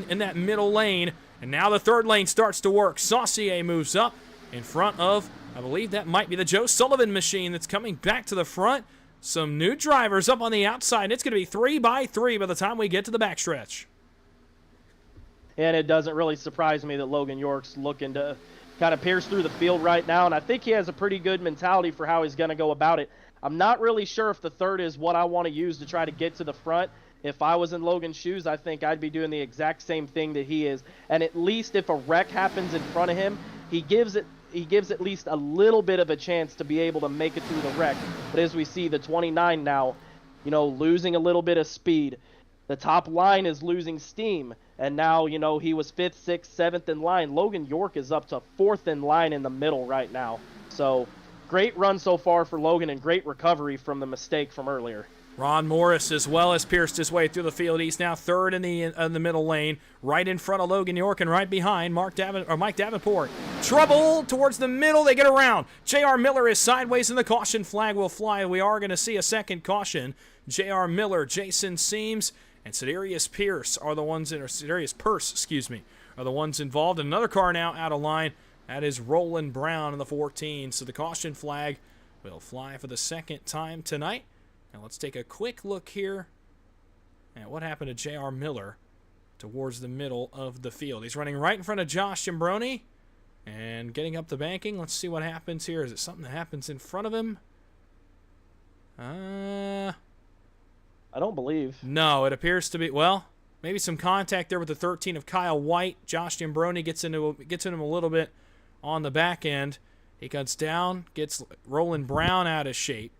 in that middle lane, and now the third lane starts to work. Saucier moves up in front of, I believe that might be the Joe Sullivan machine that's coming back to the front. Some new drivers up on the outside, and it's going to be 3 by 3 by the time we get to the backstretch. And it doesn't really surprise me that Logan York's looking to kind of pierce through the field right now, and I think he has a pretty good mentality for how he's going to go about it. I'm not really sure if the third is what I want to use to try to get to the front. If I was in Logan's shoes, I think I'd be doing the exact same thing that he is. And at least if a wreck happens in front of him, he gives at least a little bit of a chance to be able to make it through the wreck. But as we see, the 29 now, losing a little bit of speed. The top line is losing steam. And now, he was 5th, 6th, 7th in line. Logan York is up to 4th in line in the middle right now. So great run so far for Logan and great recovery from the mistake from earlier. Ron Morris as well has pierced his way through the field. He's now 3rd in the middle lane, right in front of Logan York and right behind Mike Davenport. Trouble towards the middle. They get around. J.R. Miller is sideways and the caution flag will fly. We are going to see a second caution. J.R. Miller, Jason Seams, and Cedarius Purse, are the ones involved. Another car now out of line. That is Roland Brown in the 14. So the caution flag will fly for the second time tonight. Now let's take a quick look here at what happened to J.R. Miller towards the middle of the field. He's running right in front of Josh Imbroni and getting up the banking. Let's see what happens here. Is it something that happens in front of him? I don't believe. No, it appears to be, well, maybe some contact there with the 13 of Kyle White. Josh Imbroni gets into him a little bit on the back end. He cuts down, gets Roland Brown out of shape.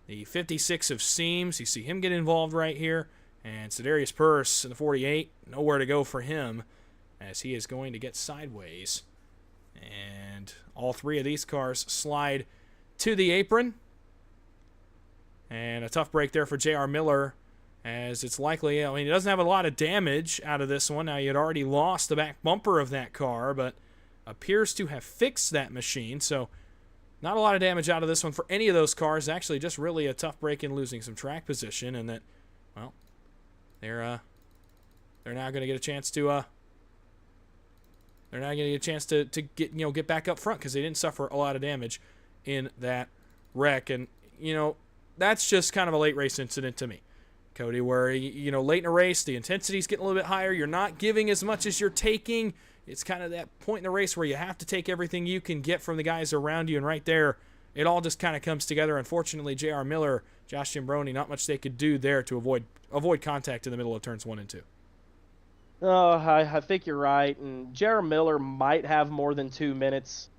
The 56 of Seams, you see him get involved right here. And Cedarius Purse in the 48, nowhere to go for him as he is going to get sideways. And all three of these cars slide to the apron. And a tough break there for J.R. Miller, as it's likely, he doesn't have a lot of damage out of this one. Now, he had already lost the back bumper of that car, but appears to have fixed that machine. So not a lot of damage out of this one for any of those cars. Actually, just really a tough break in losing some track position, and that, well, they're now going to get a chance to get back up front because they didn't suffer a lot of damage in that wreck. And that's just kind of a late race incident to me, Kody, where late in a race the intensity's getting a little bit higher. You're not giving as much as you're taking. It's kind of that point in the race where you have to take everything you can get from the guys around you, and right there, it all just kind of comes together. Unfortunately, J.R. Miller, Josh Imbroni, not much they could do there to avoid contact in the middle of turns 1 and 2. Oh, I think you're right, and J.R. Miller might have more than 2 minutes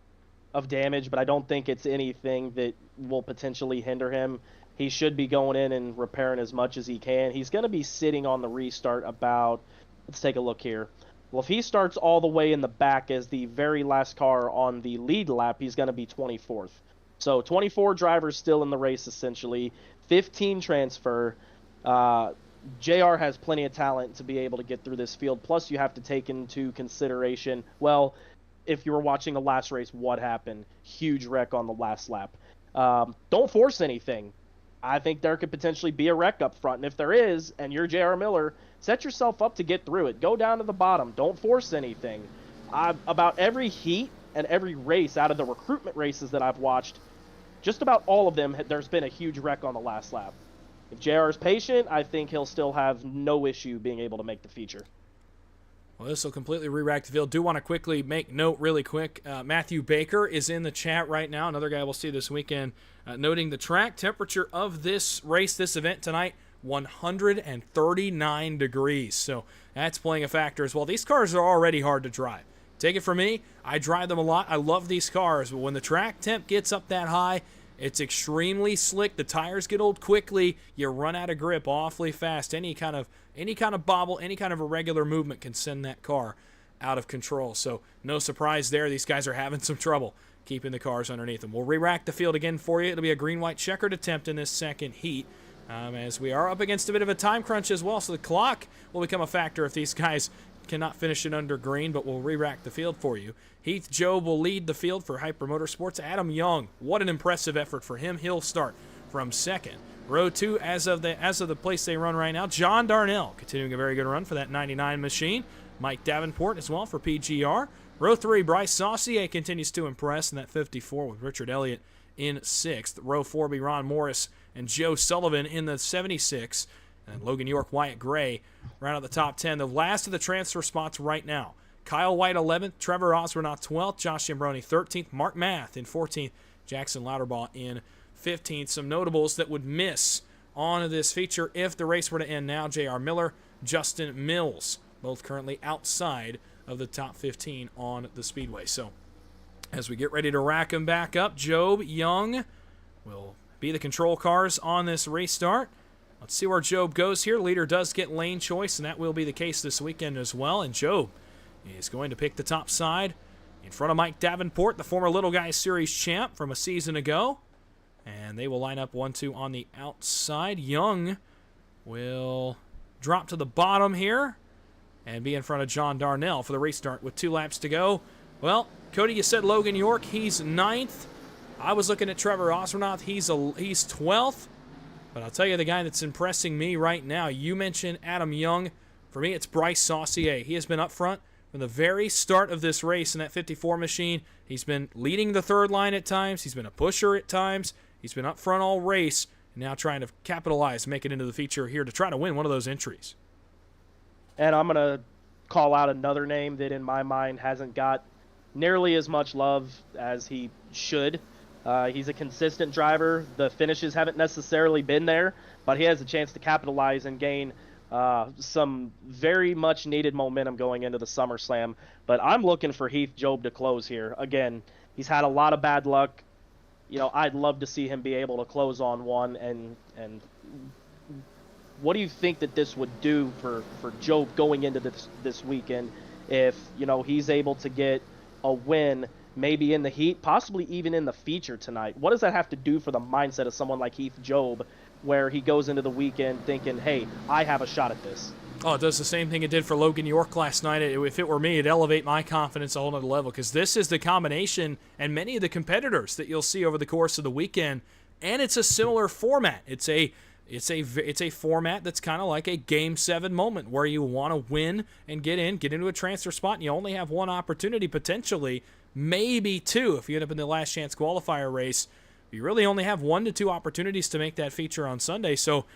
of damage, but I don't think it's anything that will potentially hinder him. He should be going in and repairing as much as he can. He's going to be sitting on the restart about, let's take a look here. Well, if he starts all the way in the back as the very last car on the lead lap, he's going to be 24th. So 24 drivers still in the race, essentially. 15 transfer. JR has plenty of talent to be able to get through this field. Plus, you have to take into consideration, well, if you were watching the last race, what happened? Huge wreck on the last lap. Don't force anything. I think there could potentially be a wreck up front. And if there is, and you're J.R. Miller, set yourself up to get through it. Go down to the bottom. Don't force anything. About every heat and every race out of the recruitment races that I've watched, just about all of them, there's been a huge wreck on the last lap. If JR is patient, I think he'll still have no issue being able to make the feature. Well, this will completely re-rack the field. Do want to quickly make note really quick. Matthew Baker is in the chat right now. Another guy we'll see this weekend. Noting the track temperature of this race, this event tonight, 139 degrees. So that's playing a factor as well. These cars are already hard to drive. Take it from me, I drive them a lot. I love these cars. But when the track temp gets up that high, it's extremely slick. The tires get old quickly. You run out of grip awfully fast. Any kind of bobble, any kind of irregular movement can send that car out of control. So no surprise there. These guys are having some trouble keeping the cars underneath them. We'll re-rack the field again for you. It'll be a green-white checkered attempt in this second heat, as we are up against a bit of a time crunch as well. So the clock will become a factor if these guys cannot finish it under green, but we'll re-rack the field for you. Heath Jobe will lead the field for Hyper Motorsports. Adam Young, what an impressive effort for him. He'll start from second. Row 2, as of the place they run right now, John Darnell continuing a very good run for that 99 machine. Mike Davenport as well for PGR. Row 3, Bryce Saucier continues to impress in that 54 with Richard Elliott in 6th. Row 4 be Ron Morris and Joe Sullivan in the 76. And Logan York, Wyatt Gray round out the top 10. The last of the transfer spots right now. Kyle White 11th, Trevor Osbornoff 12th, Josh Zambroni 13th, Mark Math in 14th, Jackson Louderbaugh in 15th. Some notables that would miss on this feature if the race were to end now: J.R. Miller, Justin Mills, both currently outside of the top 15 on the Speedway. So as we get ready to rack them back up, Job Young will be the control cars on this race start. Let's see where Job goes here. Leader does get lane choice, and that will be the case this weekend as well. And Job is going to pick the top side in front of Mike Davenport, the former Little Guys Series champ from a season ago. And they will line up 1-2 on the outside. Young will drop to the bottom here and be in front of John Darnell for the restart with 2 laps to go. Well, Kody, you said Logan York. He's 9th. I was looking at Trevor Osbornoff. He's 12th. But I'll tell you the guy that's impressing me right now. You mentioned Adam Young. For me, it's Bryce Saucier. He has been up front from the very start of this race in that 54 machine. He's been leading the third line at times. He's been a pusher at times. He's been up front all race, and now trying to capitalize, make it into the feature here to try to win one of those entries. And I'm going to call out another name that in my mind hasn't got nearly as much love as he should. He's a consistent driver. The finishes haven't necessarily been there, but he has a chance to capitalize and gain some very much needed momentum going into the SummerSlam. But I'm looking for Heath Job to close here. Again, he's had a lot of bad luck. You know, I'd love to see him be able to close on one. And what do you think that this would do for Job going into this weekend if, you know, he's able to get a win maybe in the heat, possibly even in the feature tonight? What does that have to do for the mindset of someone like Heath Job, where he goes into the weekend thinking, hey, I have a shot at this? Oh, it does the same thing it did for Logan York last night. If it were me, it'd elevate my confidence a whole nother level, because this is the combination and many of the competitors that you'll see over the course of the weekend, and it's a similar format. It's a format that's kind of like a Game 7 moment where you want to win and get into a transfer spot, and you only have one opportunity potentially, maybe 2 if you end up in the last chance qualifier race. You really only have 1 to 2 opportunities to make that feature on Sunday. So,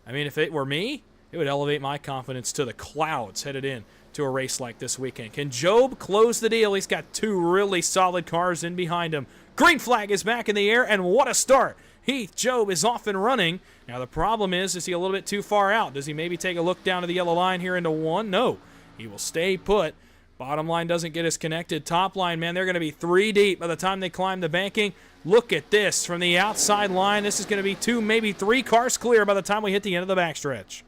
I mean, if it were me, it would elevate my confidence to the clouds headed in to a race like this weekend. Can Job close the deal? He's got 2 really solid cars in behind him. Green flag is back in the air, and what a start. Heath Job is off and running. Now the problem is he a little bit too far out? Does he maybe take a look down to the yellow line here into 1? No, he will stay put. Bottom line doesn't get as connected. Top line, man, they're going to be 3 deep by the time they climb the banking. Look at this from the outside line. This is going to be 2, maybe 3 cars clear by the time we hit the end of the backstretch.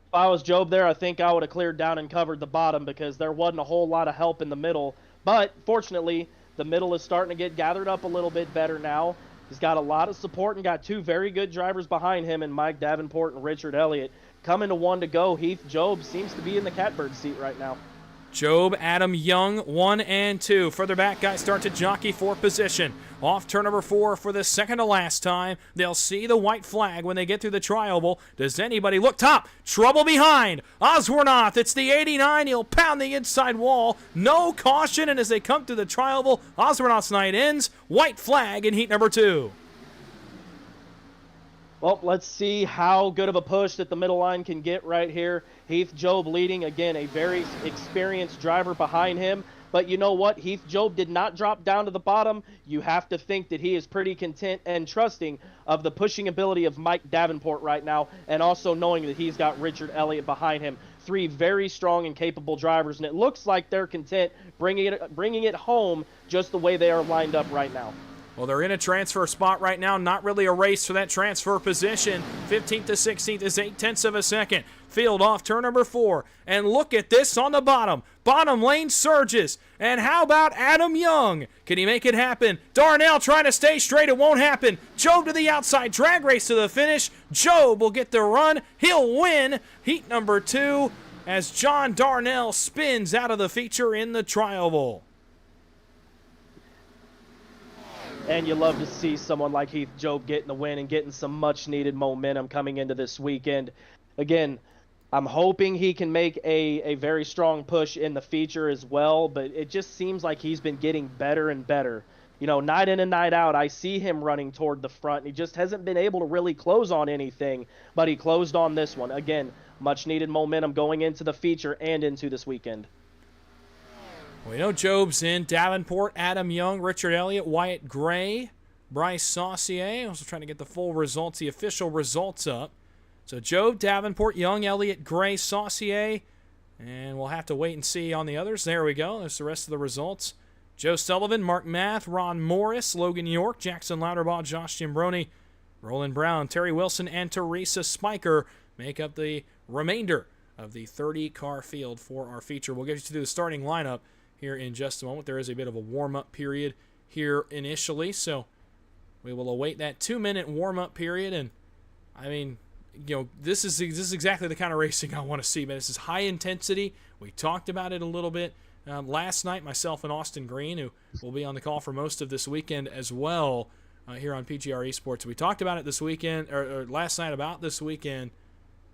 If I was Job there, I think I would have cleared down and covered the bottom, because there wasn't a whole lot of help in the middle. But fortunately, the middle is starting to get gathered up a little bit better now. He's got a lot of support and got 2 very good drivers behind him in Mike Davenport and Richard Elliott. Coming to 1 to go, Heath Job seems to be in the catbird seat right now. Job, Adam Young, 1 and 2. Further back, guys start to jockey for position. Off turn number 4 for the second to last time. They'll see the white flag when they get through the tri-oval. Does anybody look top? Trouble behind. Osbornoff, it's the 89. He'll pound the inside wall. No caution, and as they come through the tri-oval, Osbornoff's night ends. White flag in heat number 2. Well, let's see how good of a push that the middle line can get right here. Heath Job leading, again, a very experienced driver behind him. But you know what? Heath Job did not drop down to the bottom. You have to think that he is pretty content and trusting of the pushing ability of Mike Davenport right now, and also knowing that he's got Richard Elliott behind him. 3 very strong and capable drivers, and it looks like they're content bringing it home just the way they are lined up right now. Well, they're in a transfer spot right now. Not really a race for that transfer position. 15th to 16th is 0.8 of a second. Field off turn number 4. And look at this on the bottom. Bottom lane surges. And how about Adam Young? Can he make it happen? Darnell trying to stay straight. It won't happen. Job to the outside. Drag race to the finish. Job will get the run. He'll win heat number 2 as John Darnell spins out of the feature in the tri-oval. And you love to see someone like Heath Job getting the win and getting some much-needed momentum coming into this weekend. Again, I'm hoping he can make a very strong push in the feature as well, but it just seems like he's been getting better and better. night in and night out, I see him running toward the front. He just hasn't been able to really close on anything, but he closed on this one. Again, much needed momentum going into the feature and into this weekend. We know Job's in. Davenport, Adam Young, Richard Elliott, Wyatt Gray, Bryce Saucier. Also trying to get the full results, the official results up. So Job, Davenport, Young, Elliott, Gray, Saucier. And we'll have to wait and see on the others. There we go. There's the rest of the results. Joe Sullivan, Mark Math, Ron Morris, Logan York, Jackson Louderbaugh, Josh Giambroni, Roland Brown, Terry Wilson, and Teresa Spiker make up the remainder of the 30-car field for our feature. We'll get you to the starting lineup here in just a moment. There is a bit of a warm-up period here initially, so we will await that 2-minute warm-up period. And, I mean, this is exactly the kind of racing I want to see, man. This is high intensity. We talked about it a little bit last night, myself and Austin Green, who will be on the call for most of this weekend as well here on PGR eSports. We talked about it this weekend, or last night about this weekend.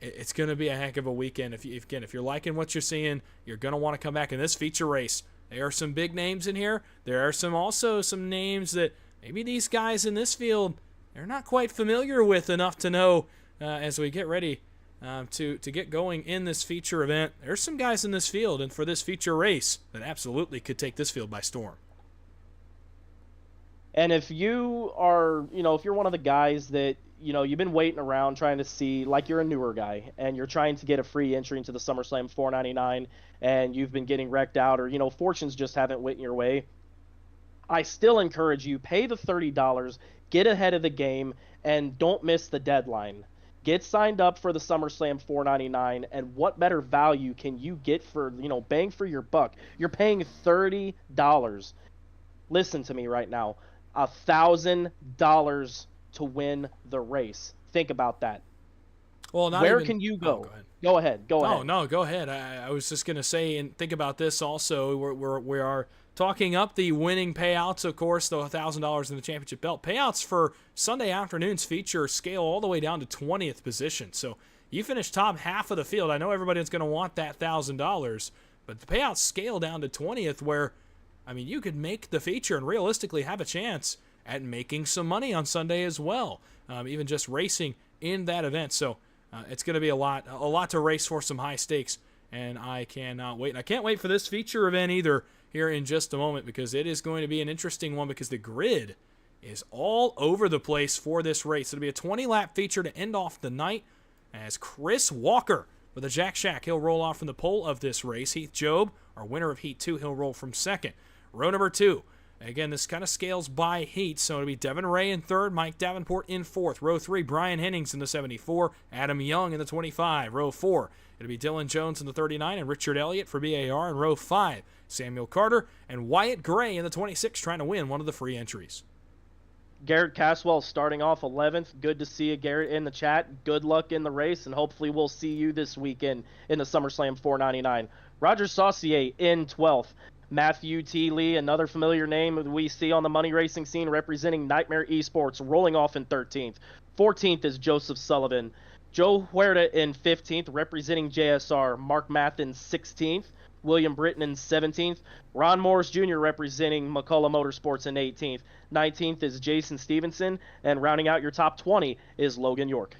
It's going to be a heck of a weekend. If you're liking what you're seeing, you're going to want to come back in this feature race. There are some big names in here. There are also some names that maybe these guys in this field, they're not quite familiar with enough to know as we get ready to get going in this feature event. There's some guys in this field and for this feature race that absolutely could take this field by storm. And if you are, if you're one of the guys that, you've been waiting around trying to see, like you're a newer guy and you're trying to get a free entry into the SummerSlam 499 and you've been getting wrecked out or, fortunes just haven't went your way, I still encourage you, pay the $30, get ahead of the game, and don't miss the deadline. Get signed up for the SummerSlam 499, and what better value can you get for, bang for your buck? You're paying $30. Listen to me right now. $1,000 to win the race. Think about that. Well, where can you go? Go ahead. Oh, no, go ahead. I was just going to say, and think about this also. We are talking up the winning payouts, of course, the $1,000 in the championship belt. Payouts for Sunday afternoon's feature scale all the way down to 20th position. So you finish top half of the field. I know everybody's going to want that $1,000, but the payouts scale down to 20th where, I mean, you could make the feature and realistically have a chance at making some money on Sunday as well, even just racing in that event. So it's going to be a lot to race for, some high stakes, and I cannot wait. And I can't wait for this feature event either here in just a moment, because it is going to be an interesting one because the grid is all over the place for this race. It'll be a 20-lap feature to end off the night as Chris Walker with a Jack Shack. He'll roll off from the pole of this race. Heath Job, our winner of Heat 2, he'll roll from second. Row number 2. Again, this kind of scales by heat, so it'll be Devin Ray in third, Mike Davenport in fourth. Row 3, Brian Hennings in the 74, Adam Young in the 25. Row 4, it'll be Dylan Jones in the 39 and Richard Elliott for BAR. In row 5, Samuel Carter and Wyatt Gray in the 26 trying to win one of the free entries. Garrett Caswell starting off 11th. Good to see you, Garrett, in the chat. Good luck in the race, and hopefully we'll see you this weekend in the SummerSlam 499. Roger Saucier in 12th. Matthew T. Lee, another familiar name we see on the money racing scene, representing Nightmare Esports, rolling off in 13th. 14th is Joseph Sullivan. Joe Huerta in 15th, representing JSR. Mark Math in 16th. William Britton in 17th. Ron Morris Jr. representing McCullough Motorsports in 18th. 19th is Jason Stevenson. And rounding out your top 20 is Logan York.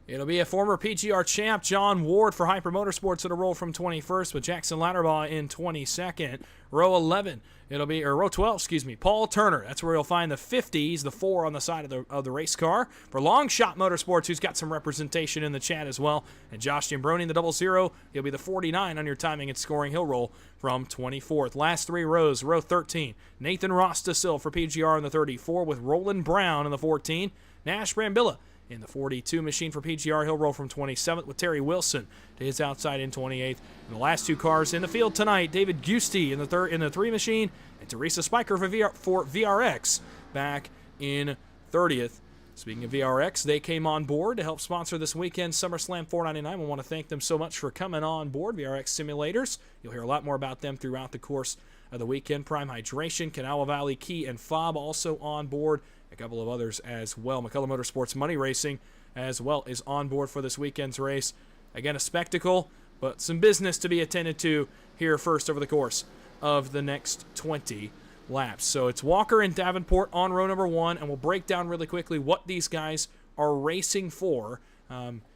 It'll be a former PGR champ, John Ward, for Hyper Motorsports. That'll roll from 21st with Jackson Louderbaugh in 22nd. Row 11, row 12, Paul Turner. That's where you'll find the 50s, the 4 on the side of the race car. For Long Shot Motorsports, who's got some representation in the chat as well. And Josh Giambroni in the 00, he'll be the 49 on your timing and scoring. He'll roll from 24th. Last 3 rows, row 13, Nathan Rostasil for PGR in the 34 with Roland Brown in the 14. Nash Brambilla in the 42 machine for PGR. He'll roll from 27th with Terry Wilson to his outside in 28th. And the last 2 cars in the field tonight, David Giusti in the 3 machine and Teresa Spiker for VRX back in 30th. Speaking of VRX, they came on board to help sponsor this weekend's SummerSlam 499. We want to thank them so much for coming on board, VRX Simulators. You'll hear a lot more about them throughout the course of the weekend. Prime Hydration, Kanawha Valley Key, and Fob also on board. A couple of others as well. McCullough Motorsports Money Racing as well is on board for this weekend's race. Again, a spectacle, but some business to be attended to here first over the course of the next 20 laps. So it's Walker and Davenport on row number 1, and we'll break down really quickly what these guys are racing for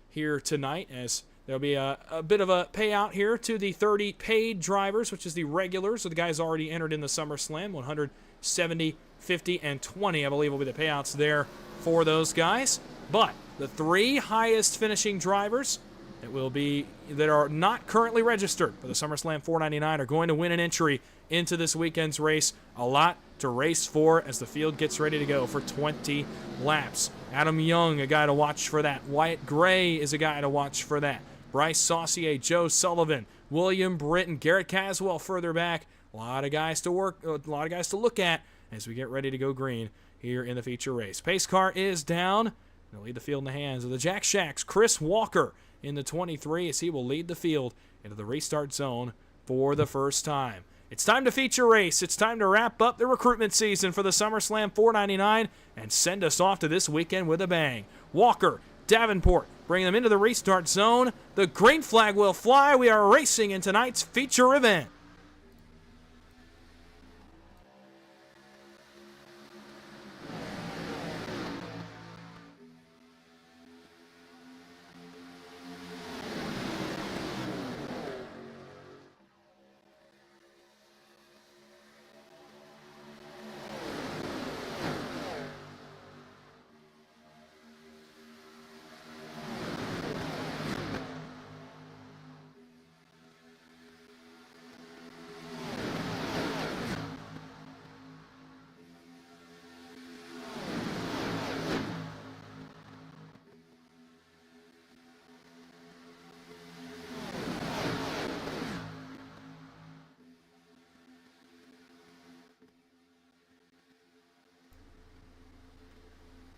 here tonight, as there'll be a bit of a payout here to the 30 paid drivers, which is the regulars, so the guys already entered in the SummerSlam. 170, 50, and 20, I believe, will be the payouts there for those guys. But the 3 highest finishing drivers that are not currently registered for the SummerSlam 499 are going to win an entry into this weekend's race. A lot to race for as the field gets ready to go for 20 laps. Adam Young, a guy to watch for that. Wyatt Gray is a guy to watch for that. Bryce Saucier, Joe Sullivan, William Britton, Garrett Caswell further back. A lot of guys to look at as we get ready to go green here in the feature race. Pace car is down. They'll lead the field in the hands of the Jack Shacks. Chris Walker in the 23 as he will lead the field into the restart zone for the first time. It's time to feature race. It's time to wrap up the recruitment season for the SummerSlam 499 and send us off to this weekend with a bang. Walker, Davenport, bring them into the restart zone. The green flag will fly. We are racing in tonight's feature event.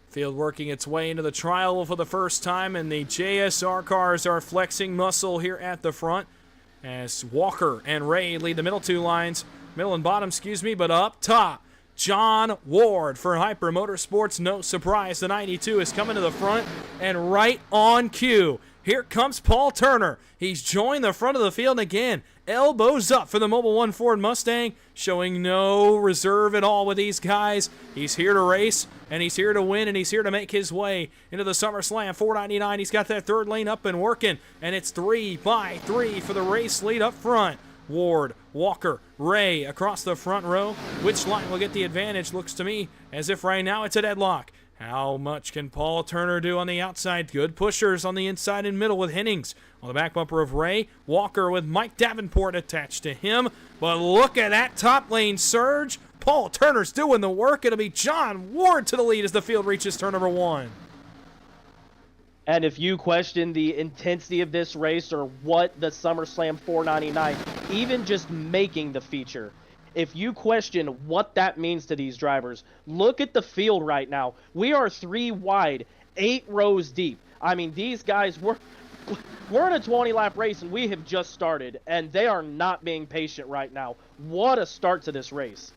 Field working its way into the trial for the first time, and the JSR cars are flexing muscle here at the front as Walker and Ray lead the middle 2 lines. Middle and bottom, but up top, John Ward for Hyper Motorsports. No surprise, the 92 is coming to the front, and right on cue, here comes Paul Turner. He's joined the front of the field again. Elbows up for the Mobil 1 Ford Mustang, showing no reserve at all with these guys. He's here to race, and he's here to win, and he's here to make his way into the SummerSlam 499. He's got that 3rd lane up and working, and it's 3 by 3 for the race lead up front. Ward, Walker, Ray across the front row. Which line will get the advantage? Looks to me as if right now it's a deadlock. How much can Paul Turner do on the outside? Good pushers on the inside and middle with Hennings on the back bumper of Ray. Walker with Mike Davenport attached to him. But look at that top lane surge. Paul Turner's doing the work. It'll be John Ward to the lead as the field reaches turn number 1. And if you question the intensity of this race or what the SummerSlam 499, even just making the feature, if you question what that means to these drivers, look at the field right now. We are 3 wide, 8 rows deep. I mean, these guys, we're in a 20-lap race, and we have just started, and they are not being patient right now. What a start to this race.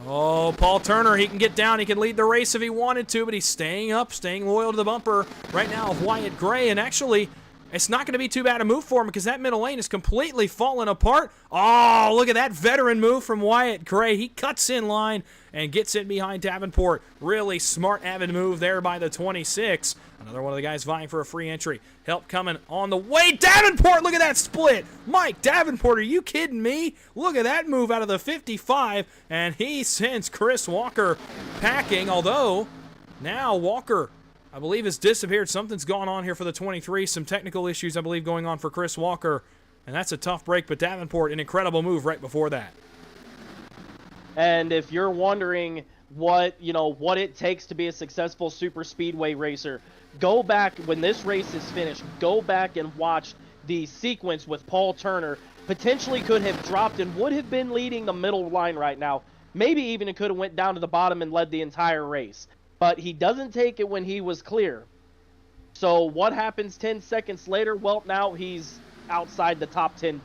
Oh, Paul Turner, he can get down. He can lead the race if he wanted to, but he's staying up, staying loyal to the bumper right now of Wyatt Gray, and actually, it's not going to be too bad a move for him because that middle lane is completely falling apart. Oh, look at that veteran move from Wyatt Gray. He cuts in line and gets in behind Davenport. Really smart, avid move there by the 26. Another one of the guys vying for a free entry. Help coming on the way. Davenport, look at that split. Mike Davenport, are you kidding me? Look at that move out of the 55, and he sends Chris Walker packing, although now Walker, I believe, has disappeared. Something's gone on here for the 23. Some technical issues, I believe, going on for Chris Walker. And that's a tough break, but Davenport, an incredible move right before that. And if you're wondering what it takes to be a successful super speedway racer, go back when this race is finished, go back and watch the sequence with Paul Turner. Potentially could have dropped and would have been leading the middle line right now. Maybe even it could have went down to the bottom and led the entire race. But he doesn't take it when he was clear. So what happens 10 seconds later? Well, now he's outside the top 10.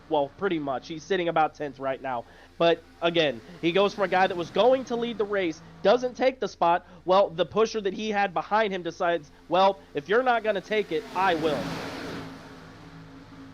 Well, pretty much. He's sitting about 10th right now. But again, he goes from a guy that was going to lead the race, doesn't take the spot. Well, the pusher that he had behind him decides, well, if you're not going to take it, I will.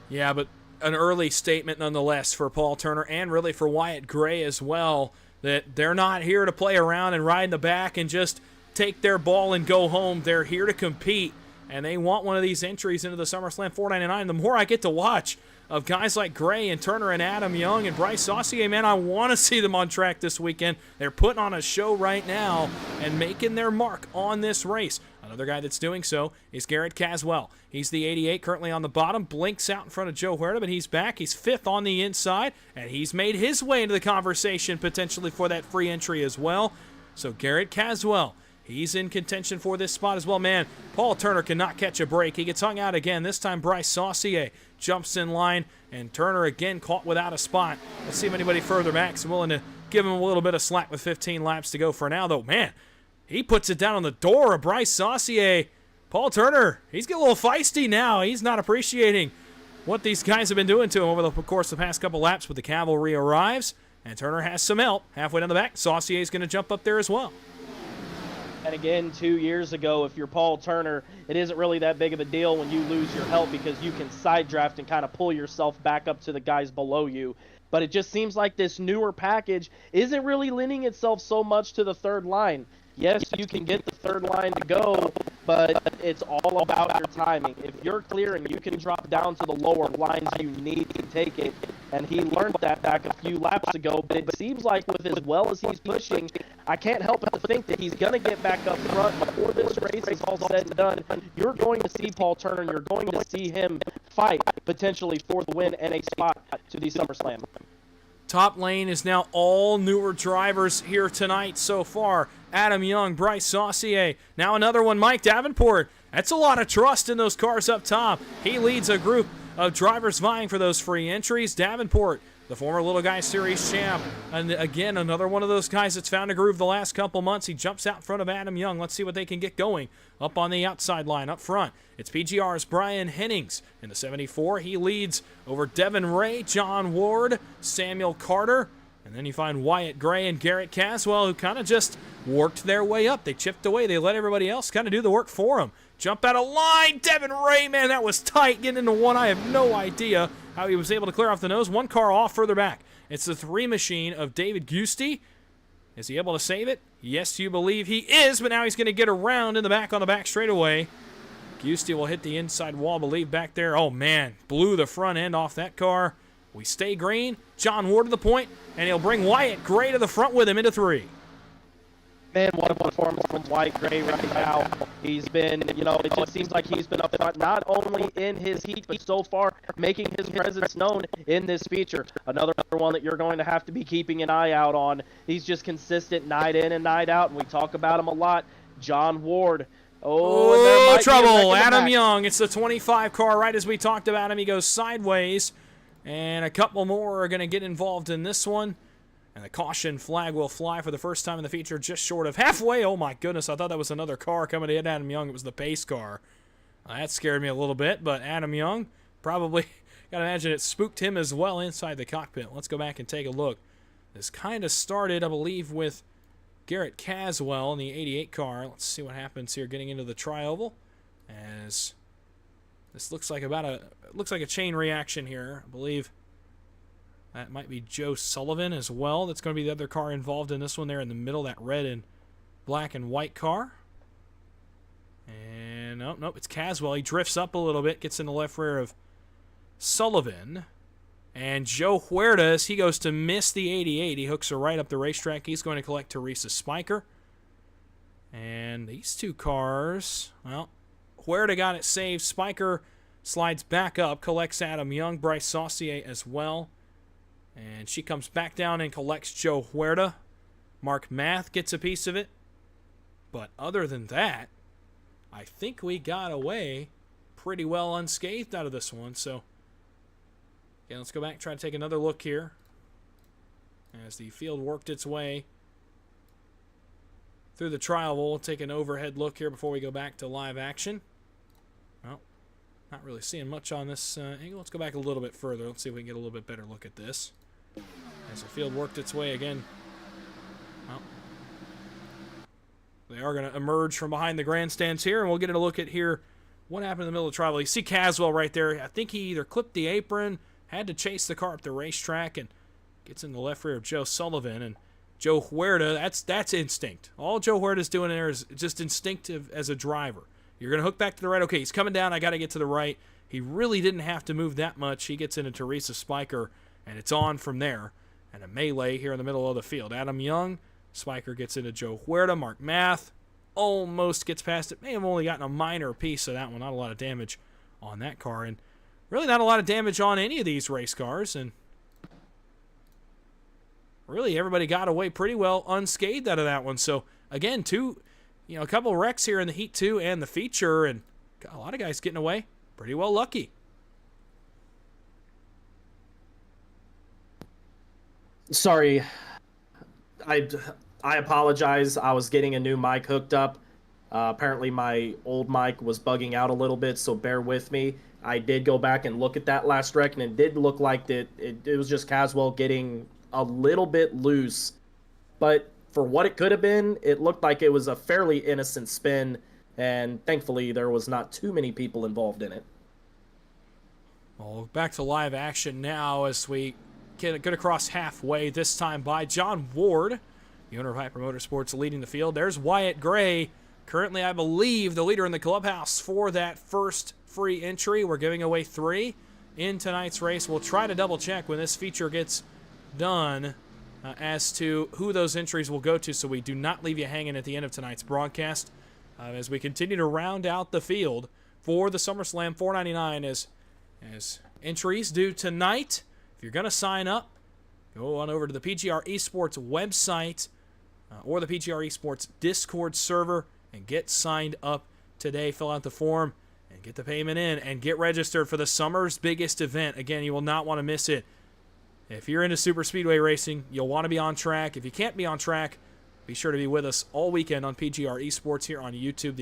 Yeah, but an early statement nonetheless for Paul Turner and really for Wyatt Gray as well. that they're not here to play around and ride in the back and just take their ball and go home. They're here to compete, and they want one of these entries into the SummerSlam 499. The more I get to watch of guys like Gray and Turner and Adam Young and Bryce Saucier, man, I want to see them on track this weekend. They're putting on a show right now and making their mark on this race. Another guy that's doing so is Garrett Caswell. He's the 88, currently on the bottom, blinks out in front of Joe Huerta, but he's back. He's 5th on the inside, and he's made his way into the conversation potentially for that free entry as well. So Garrett Caswell, he's in contention for this spot as well. Man, Paul Turner cannot catch a break. He gets hung out again. This time Bryce Saucier jumps in line, and Turner again caught without a spot. Let's see if anybody further back is willing to give him a little bit of slack with 15 laps to go for now, though. Man, he puts it down on the door of Bryce Saucier. Paul Turner, he's getting a little feisty now. He's not appreciating what these guys have been doing to him over the course of the past couple laps, but the cavalry arrives, and Turner has some help. Halfway down the back, Saucier is going to jump up there as well. And again, 2 years ago, if you're Paul Turner, it isn't really that big of a deal when you lose your help because you can side draft and kind of pull yourself back up to the guys below you. But it just seems like this newer package isn't really lending itself so much to the third line. Yes, you can get the third line to go, but it's all about your timing. If you're clear and you can drop down to the lower lines, you need to take it. And he learned that back a few laps ago, but it seems like with as well as he's pushing, I can't help but to think that he's going to get back up front before this race is all said and done. You're going to see Paul Turner, and you're going to see him fight potentially for the win and a spot to the SummerSlam. Top lane is now all newer drivers here tonight so far. Adam Young, Bryce Saucier, now another one, Mike Davenport. That's a lot of trust in those cars up top. He leads a group of drivers vying for those free entries. Davenport, the former Little Guy Series champ, and again, another one of those guys that's found a groove the last couple months. He jumps out in front of Adam Young. Let's see what they can get going up on the outside line. Up front, it's PGR's Brian Hennings in the 74. He leads over Devin Ray, John Ward, Samuel Carter, and then you find Wyatt Gray and Garrett Caswell, who kind of just worked their way up. They chipped away. They let everybody else kind of do the work for them. Jump out of line. Devin Ray, man, that was tight. Getting into one, I have no idea how he was able to clear off the nose. One car off further back. It's the 3 machine of David Giusti. Is he able to save it? Yes, you believe he is, but now he's going to get around in the back on the back straightaway. Giusti will hit the inside wall, believe, back there. Oh, man, blew the front end off that car. We stay green. John Ward to the point, and he'll bring Wyatt Gray to the front with him into 3. Man, what a performance from Wyatt Gray right now. He's been, it just seems like he's been up front, not only in his heat, but so far making his presence known in this feature. Another one that you're going to have to be keeping an eye out on. He's just consistent night in and night out, and we talk about him a lot. John Ward. Oh, trouble. Adam Young. It's the 25 car right as we talked about him. He goes sideways, and a couple more are going to get involved in this one. And the caution flag will fly for the first time in the feature, just short of halfway. Oh, my goodness. I thought that was another car coming to hit Adam Young. It was the pace car. That scared me a little bit, but Adam Young probably, got to imagine it spooked him as well inside the cockpit. Let's go back and take a look. This kind of started, I believe, with Garrett Caswell in the 88 car. Let's see what happens here getting into the tri-oval. As this looks like a chain reaction here. I believe that might be Joe Sullivan as well. That's going to be the other car involved in this one there in the middle, that red and black and white car. And nope, it's Caswell. He drifts up a little bit, gets in the left rear of Sullivan. And Joe Huerta, he goes to miss the 88. He hooks her right up the racetrack. He's going to collect Teresa Spiker. And these two cars, well, Huerta got it saved. Spiker slides back up, collects Adam Young, Bryce Saucier as well. And she comes back down and collects Joe Huerta. Mark Math gets a piece of it. But other than that, I think we got away pretty well unscathed out of this one. So, yeah, let's go back and try to take another look here as the field worked its way through the trial. We'll take an overhead look here before we go back to live action. Well, not really seeing much on this angle. Let's go back a little bit further. Let's see if we can get a little bit better look at this. As the field worked its way again. Well, they are going to emerge from behind the grandstands here, and we'll get a look at here what happened in the middle of the trial. You see Caswell right there. I think he either clipped the apron, had to chase the car up the racetrack, and gets in the left rear of Joe Sullivan. And Joe Huerta, that's instinct. All Joe Huerta's doing there is just instinctive as a driver. You're going to hook back to the right. Okay, he's coming down. I got to get to the right. He really didn't have to move that much. He gets into Teresa Spiker, and it's on from there. And a melee here in the middle of the field. Adam Young, Spiker gets into Joe Huerta. Mark Math almost gets past it. May have only gotten a minor piece of that one. Not a lot of damage on that car. And really not a lot of damage on any of these race cars. And really everybody got away pretty well unscathed out of that one. So, again, a couple of wrecks here in the Heat 2 and the feature. And got a lot of guys getting away pretty well lucky. Sorry, I apologize. I was getting a new mic hooked up. Apparently my old mic was bugging out a little bit, so bear with me. I did go back and look at that last wreck, and it did look like it was just Caswell getting a little bit loose. But for what it could have been, it looked like it was a fairly innocent spin, and thankfully there was not too many people involved in it. Well, back to live action now as we get across halfway, this time by John Ward, the owner of Hyper Motorsports, leading the field. There's Wyatt Gray, currently, I believe, the leader in the clubhouse for that first free entry. We're giving away 3 in tonight's race. We'll try to double-check when this feature gets done as to who those entries will go to, so we do not leave you hanging at the end of tonight's broadcast as we continue to round out the field for the SummerSlam 499 as entries due tonight. If you're going to sign up, go on over to the PGR eSports website or the PGR eSports Discord server and get signed up today. Fill out the form and get the payment in and get registered for the summer's biggest event. Again, you will not want to miss it. If you're into super speedway racing, you'll want to be on track. If you can't be on track, be sure to be with us all weekend on PGR eSports here on YouTube.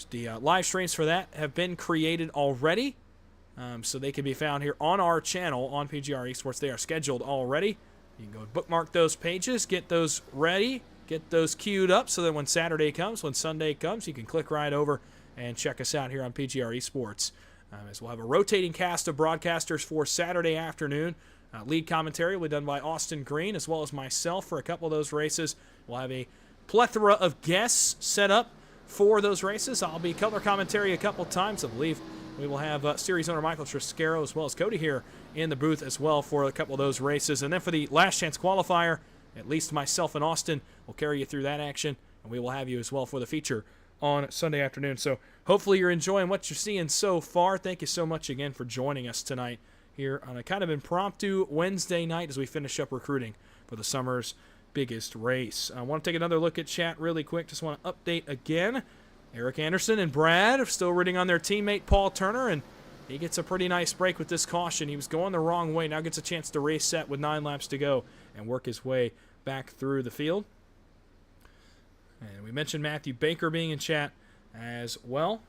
The live streams for that have been created already. So they can be found here on our channel on PGR eSports. They are scheduled already. You can go bookmark those pages, get those ready, get those queued up so that when Saturday comes, when Sunday comes, you can click right over and check us out here on PGR eSports. As we'll have a rotating cast of broadcasters for Saturday afternoon. Lead commentary will be done by Austin Green as well as myself for a couple of those races. We'll have a plethora of guests set up for those races. I'll be color commentary a couple times, I believe. We will have series owner Michael Triscaro as well as Kody here in the booth as well for a couple of those races. And then for the last chance qualifier, at least myself and Austin will carry you through that action. And we will have you as well for the feature on Sunday afternoon. So hopefully you're enjoying what you're seeing so far. Thank you so much again for joining us tonight here on a kind of impromptu Wednesday night as we finish up recruiting for the summer's biggest race. I want to take another look at chat really quick. Just want to update again. Eric Anderson and Brad are still rooting on their teammate Paul Turner, and he gets a pretty nice break with this caution. He was going the wrong way. Now gets a chance to reset with 9 laps to go and work his way back through the field. And we mentioned Matthew Baker being in chat as well.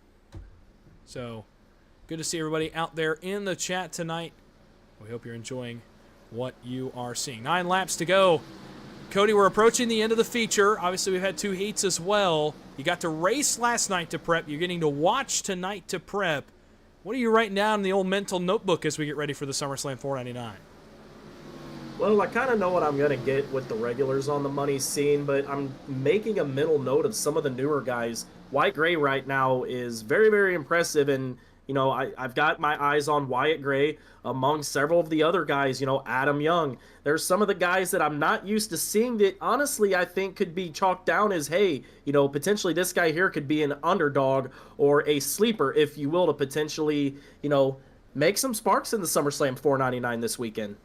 So good to see everybody out there in the chat tonight. We hope you're enjoying what you are seeing. 9 laps to go. Kody, we're approaching the end of the feature. Obviously, we've had 2 heats as well. You got to race last night to prep. You're getting to watch tonight to prep. What are you writing down in the old mental notebook as we get ready for the SummerSlam 499? Well, I kind of know what I'm going to get with the regulars on the money scene, but I'm making a mental note of some of the newer guys. Wyatt Gray right now is very, very impressive, and you know, I've got my eyes on Wyatt Gray among several of the other guys, you know, Adam Young. There's some of the guys that I'm not used to seeing that honestly I think could be chalked down as, hey, you know, potentially this guy here could be an underdog or a sleeper, if you will, to potentially, you know, make some sparks in the SummerSlam 499 this weekend.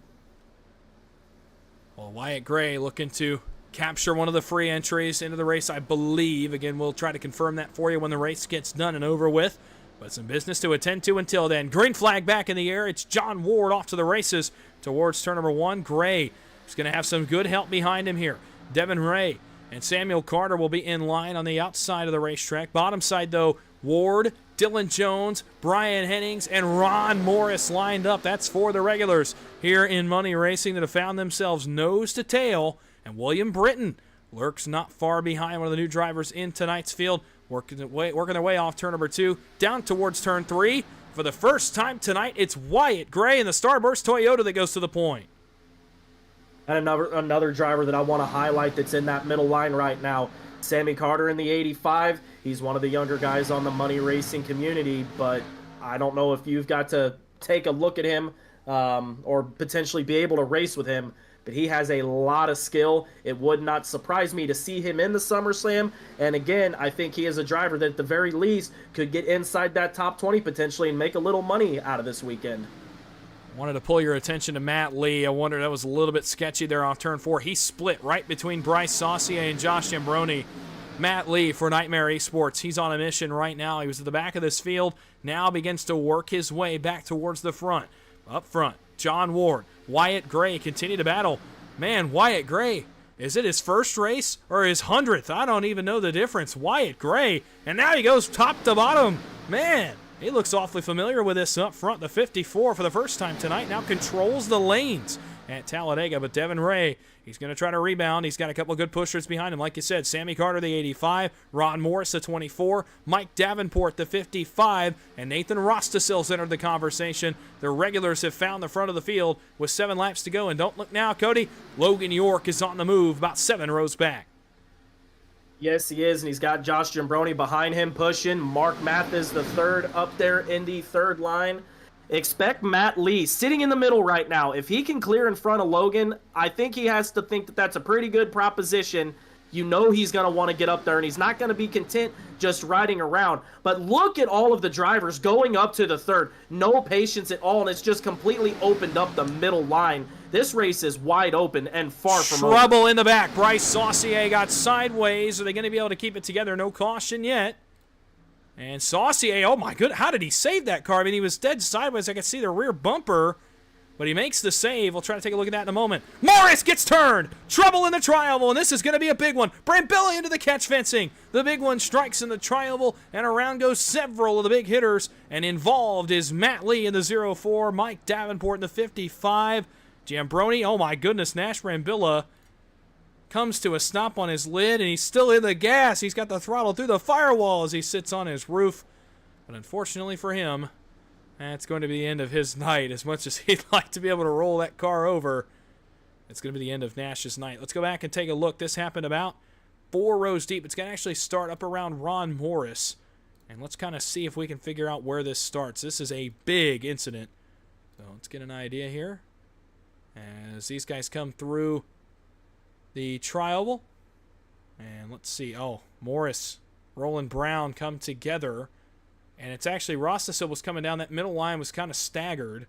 Well, Wyatt Gray looking to capture one of the free entries into the race, I believe. Again, we'll try to confirm that for you when the race gets done and over with. But some business to attend to until then. Green flag back in the air. It's John Ward off to the races towards turn number 1. Gray is going to have some good help behind him here. Devin Ray and Samuel Carter will be in line on the outside of the racetrack. Bottom side, though, Ward, Dylan Jones, Brian Hennings, and Ron Morris lined up. That's for the regulars here in Money Racing that have found themselves nose to tail. And William Britton lurks not far behind, one of the new drivers in tonight's field. Working their way off turn number 2, down towards turn 3. For the first time tonight, it's Wyatt Gray and the Starburst Toyota that goes to the point. And another driver that I want to highlight that's in that middle line right now, Sammy Carter in the 85. He's one of the younger guys on the money racing community, but I don't know if you've got to take a look at him or potentially be able to race with him, but he has a lot of skill. It would not surprise me to see him in the SummerSlam. And again, I think he is a driver that at the very least could get inside that top 20 potentially and make a little money out of this weekend. Wanted to pull your attention to Matt Lee. I wonder, that was a little bit sketchy there off turn 4. He split right between Bryce Saucier and Josh Jambroni. Matt Lee for Nightmare Esports. He's on a mission right now. He was at the back of this field. Now begins to work his way back towards the front. Up front, John Ward, Wyatt Gray continue to battle. Man, Wyatt Gray, is it his first race or his 100th? I don't even know the difference. Wyatt Gray, and now he goes top to bottom. Man, he looks awfully familiar with this up front. The 54 for the first time tonight now controls the lanes at Talladega, but Devin Ray, he's going to try to rebound. He's got a couple of good pushers behind him. Like you said, Sammy Carter, the 85, Ron Morris, the 24, Mike Davenport, the 55, and Nathan Rostasill's entered the conversation. The regulars have found the front of the field with 7 laps to go, and don't look now, Kody, Logan York is on the move about 7 rows back. Yes, he is, and he's got Josh Jambroni behind him pushing. Mark Mathis, the third, up there in the third line. Expect Matt Lee sitting in the middle right now. If he can clear in front of Logan, I think he has to think that that's a pretty good proposition. You know he's going to want to get up there, and he's not going to be content just riding around. But look at all of the drivers going up to the third. No patience at all, and it's just completely opened up the middle line. This race is wide open and far from over. Trouble in the back. Bryce Saucier got sideways. Are they going to be able to keep it together? No caution yet. And Saucier, oh my goodness, how did he save that car? I mean, he was dead sideways. I could see the rear bumper, but he makes the save. We'll try to take a look at that in a moment. Morris gets turned. Trouble in the tri-oval, and this is going to be a big one. Brambilla into the catch fencing. The big one strikes in the tri-oval, and around goes several of the big hitters, and involved is Matt Lee in the 04, Mike Davenport in the 55, Jambroni, oh my goodness, Nash Brambilla comes to a stop on his lid, and he's still in the gas. He's got the throttle through the firewall as he sits on his roof. But unfortunately for him, that's going to be the end of his night. As much as he'd like to be able to roll that car over, it's going to be the end of Nash's night. Let's go back and take a look. This happened about 4 rows deep. It's going to actually start up around Ron Morris. And let's kind of see if we can figure out where this starts. This is a big incident. So let's get an idea here. As these guys come through the tri-oval. And let's see. Oh, Morris, Roland Brown come together. And it's actually Rostasil was coming down. That middle line was kind of staggered.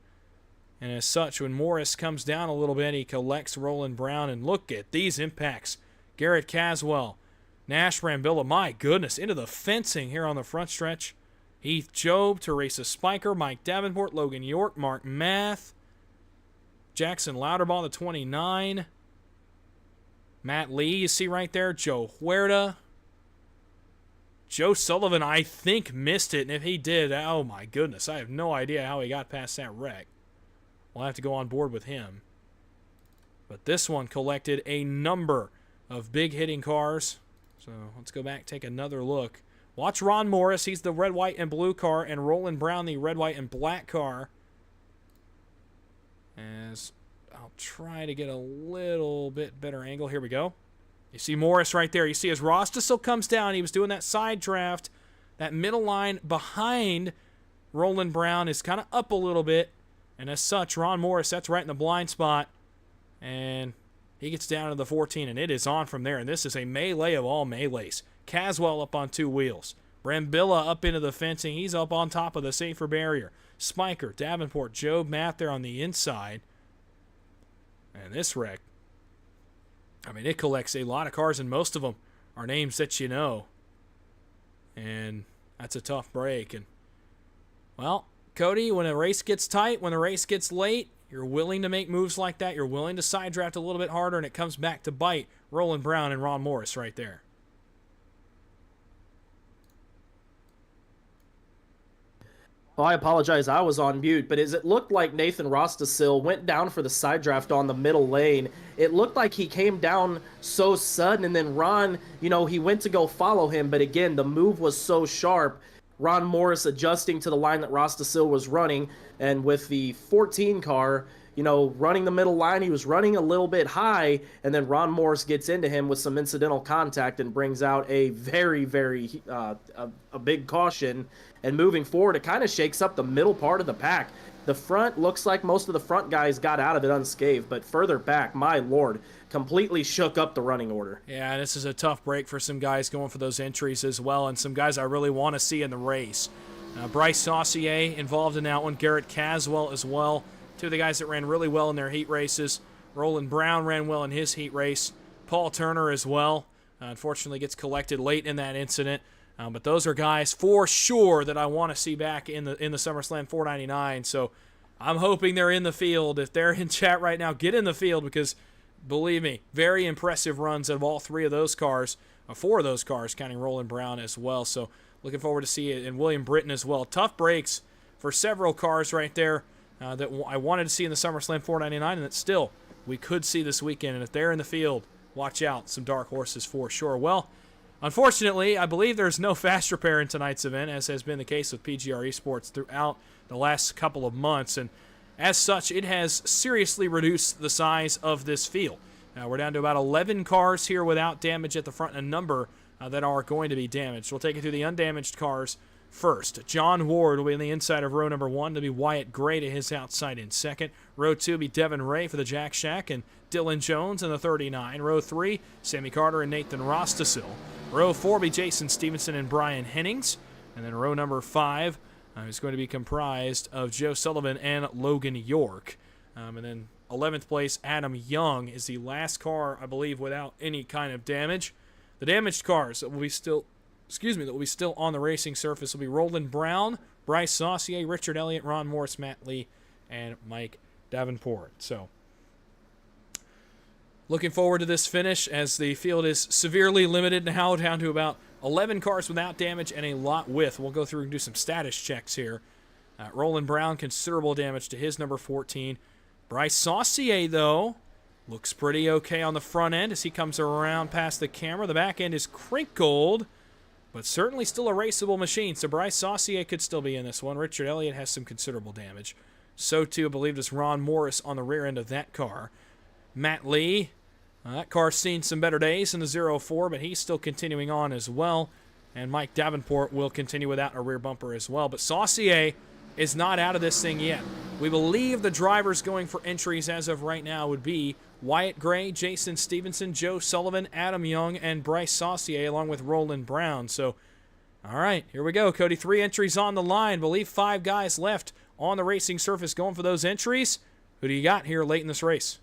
And as such, when Morris comes down a little bit, he collects Roland Brown. And look at these impacts. Garrett Caswell, Nash Brambilla, my goodness, into the fencing here on the front stretch. Heath Job, Teresa Spiker, Mike Davenport, Logan York, Mark Math, Jackson Louderbaugh, the 29. Matt Lee, you see right there. Joe Huerta. Joe Sullivan, I think, missed it. And if he did, oh my goodness, I have no idea how he got past that wreck. We'll have to go on board with him. But this one collected a number of big hitting cars. So let's go back, take another look. Watch Ron Morris. He's the red, white, and blue car. And Roland Brown, the red, white, and black car. As I'll try to get a little bit better angle. Here we go. You see Morris right there. You see as Rostasil comes down, he was doing that side draft. That middle line behind Roland Brown is kind of up a little bit. And as such, Ron Morris, that's right in the blind spot. And he gets down to the 14, and it is on from there. And this is a melee of all melees. Caswell up on 2 wheels. Brambilla up into the fencing. He's up on top of the safer barrier. Spiker, Davenport, Job, Matt there on the inside. And this wreck, I mean, it collects a lot of cars, and most of them are names that you know. And that's a tough break. And, well, Kody, when a race gets tight, when a race gets late, you're willing to make moves like that. You're willing to side draft a little bit harder, and it comes back to bite Roland Brown and Ron Morris right there. Oh, I apologize, I was on mute, but as it looked like Nathan Rostasil went down for the side draft on the middle lane, it looked like he came down so sudden, and then Ron, you know, he went to go follow him, but again, the move was so sharp. Ron Morris adjusting to the line that Rostasil was running, and with the 14 car, running the middle line. He was running a little bit high, and then Ron Morris gets into him with some incidental contact and brings out a very, very a big caution. And moving forward, it kind of shakes up the middle part of the pack. The front looks like most of the front guys got out of it unscathed, but further back, my lord, completely shook up the running order. Yeah, this is a tough break for some guys going for those entries as well, and some guys I really want to see in the race. Bryce Saucier involved in that one, Garrett Caswell as well. Two of the guys that ran really well in their heat races. Roland Brown ran well in his heat race. Paul Turner as well. Unfortunately gets collected late in that incident. But those are guys for sure that I want to see back in the SummerSlam 499. So I'm hoping they're in the field. If they're in chat right now, get in the field, because believe me, very impressive runs of all four of those cars, counting Roland Brown as well. So looking forward to see it, and William Britton as well. Tough breaks for several cars right there that I wanted to see in the SummerSlam 499, and that still we could see this weekend. And if they're in the field, watch out. Some dark horses for sure. Well, unfortunately, I believe there's no fast repair in tonight's event, as has been the case with PGR eSports throughout the last couple of months. And as such, it has seriously reduced the size of this field. We're down to about 11 cars here without damage at the front, and a number that are going to be damaged. We'll take you through the undamaged cars first. John Ward will be on the inside of row number 1. To be Wyatt Gray to his outside in second. Row 2 will be Devin Ray for the Jack Shack and Dylan Jones in the 39. Row 3, Sammy Carter and Nathan Rostasil. Row 4 will be Jason Stevenson and Brian Hennings. And then row number 5 is going to be comprised of Joe Sullivan and Logan York. And then 11th place, Adam Young, is the last car, I believe, without any kind of damage. The damaged cars that will be still on the racing surface will be Roland Brown, Bryce Saucier, Richard Elliott, Ron Morris, Matt Lee, and Mike Davenport. So, looking forward to this finish, as the field is severely limited now, down to about 11 cars without damage and a lot with. We'll go through and do some status checks here. Roland Brown, considerable damage to his number 14. Bryce Saucier, though, looks pretty okay on the front end as he comes around past the camera. The back end is crinkled, but certainly still a raceable machine. So Bryce Saucier could still be in this one. Richard Elliott has some considerable damage. So too, I believe, is Ron Morris on the rear end of that car. Matt Lee, that car's seen some better days in the 0-4, but he's still continuing on as well. And Mike Davenport will continue without a rear bumper as well. But Saucier is not out of this thing yet. We believe the drivers going for entries as of right now would be Wyatt Gray, Jason Stevenson, Joe Sullivan, Adam Young, and Bryce Saucier, along with Roland Brown. So, all right, here we go, Kody. 3 entries on the line. Believe 5 guys left on the racing surface going for those entries. Who do you got here late in this race?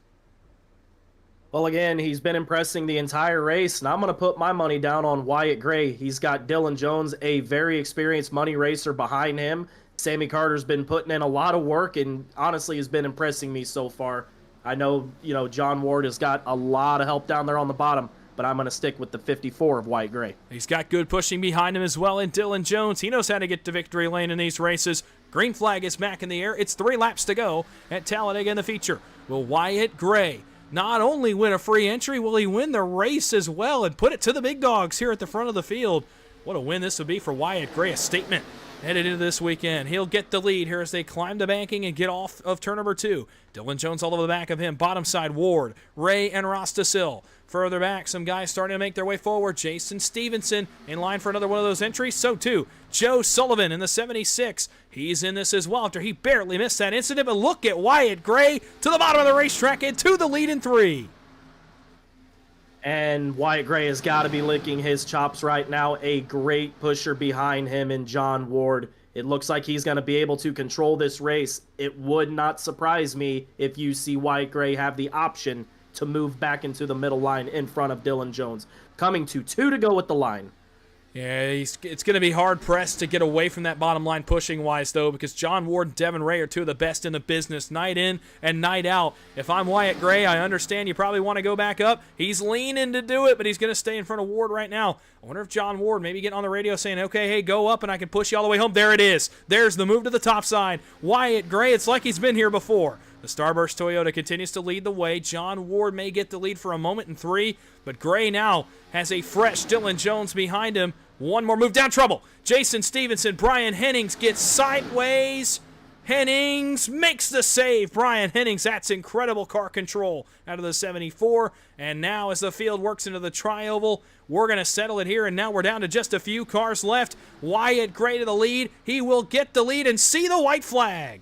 Well, again, he's been impressing the entire race, and I'm going to put my money down on Wyatt Gray. He's got Dylan Jones, a very experienced money racer, behind him. Sammy Carter's been putting in a lot of work and honestly has been impressing me so far. I know, John Ward has got a lot of help down there on the bottom, but I'm going to stick with the 54 of Wyatt Gray. He's got good pushing behind him as well, and Dylan Jones, he knows how to get to victory lane in these races. Green flag is back in the air. It's 3 laps to go at Talladega in the feature. Will Wyatt Gray not only win a free entry, will he win the race as well and put it to the big dogs here at the front of the field? What a win this would be for Wyatt Gray, a statement headed into this weekend. He'll get the lead here as they climb the banking and get off of turn number 2. Dylan Jones all over the back of him. Bottom side, Ward, Ray, and Rostasil. Further back, some guys starting to make their way forward. Jason Stevenson in line for another one of those entries. So too, Joe Sullivan in the 76. He's in this as well after he barely missed that incident. But look at Wyatt Gray to the bottom of the racetrack and to the lead in 3. And Wyatt Gray has got to be licking his chops right now. A great pusher behind him in John Ward. It looks like he's going to be able to control this race. It would not surprise me if you see Wyatt Gray have the option to move back into the middle line in front of Dylan Jones. Coming to 2 to go with the line. Yeah, it's going to be hard-pressed to get away from that bottom line pushing-wise, though, because John Ward and Devin Ray are 2 of the best in the business, night in and night out. If I'm Wyatt Gray, I understand you probably want to go back up. He's leaning to do it, but he's going to stay in front of Ward right now. I wonder if John Ward maybe getting on the radio saying, okay, hey, go up and I can push you all the way home. There it is. There's the move to the top side. Wyatt Gray, it's like he's been here before. The Starburst Toyota continues to lead the way. John Ward may get the lead for a moment in 3, but Gray now has a fresh Dylan Jones behind him. One more move down, trouble. Jason Stevenson, Brian Hennings gets sideways, Hennings makes the save. Brian Hennings, that's incredible car control out of the 74. And now as the field works into the tri-oval, we're going to settle it here, and now we're down to just a few cars left. Wyatt Gray to the lead. He will get the lead and see the white flag.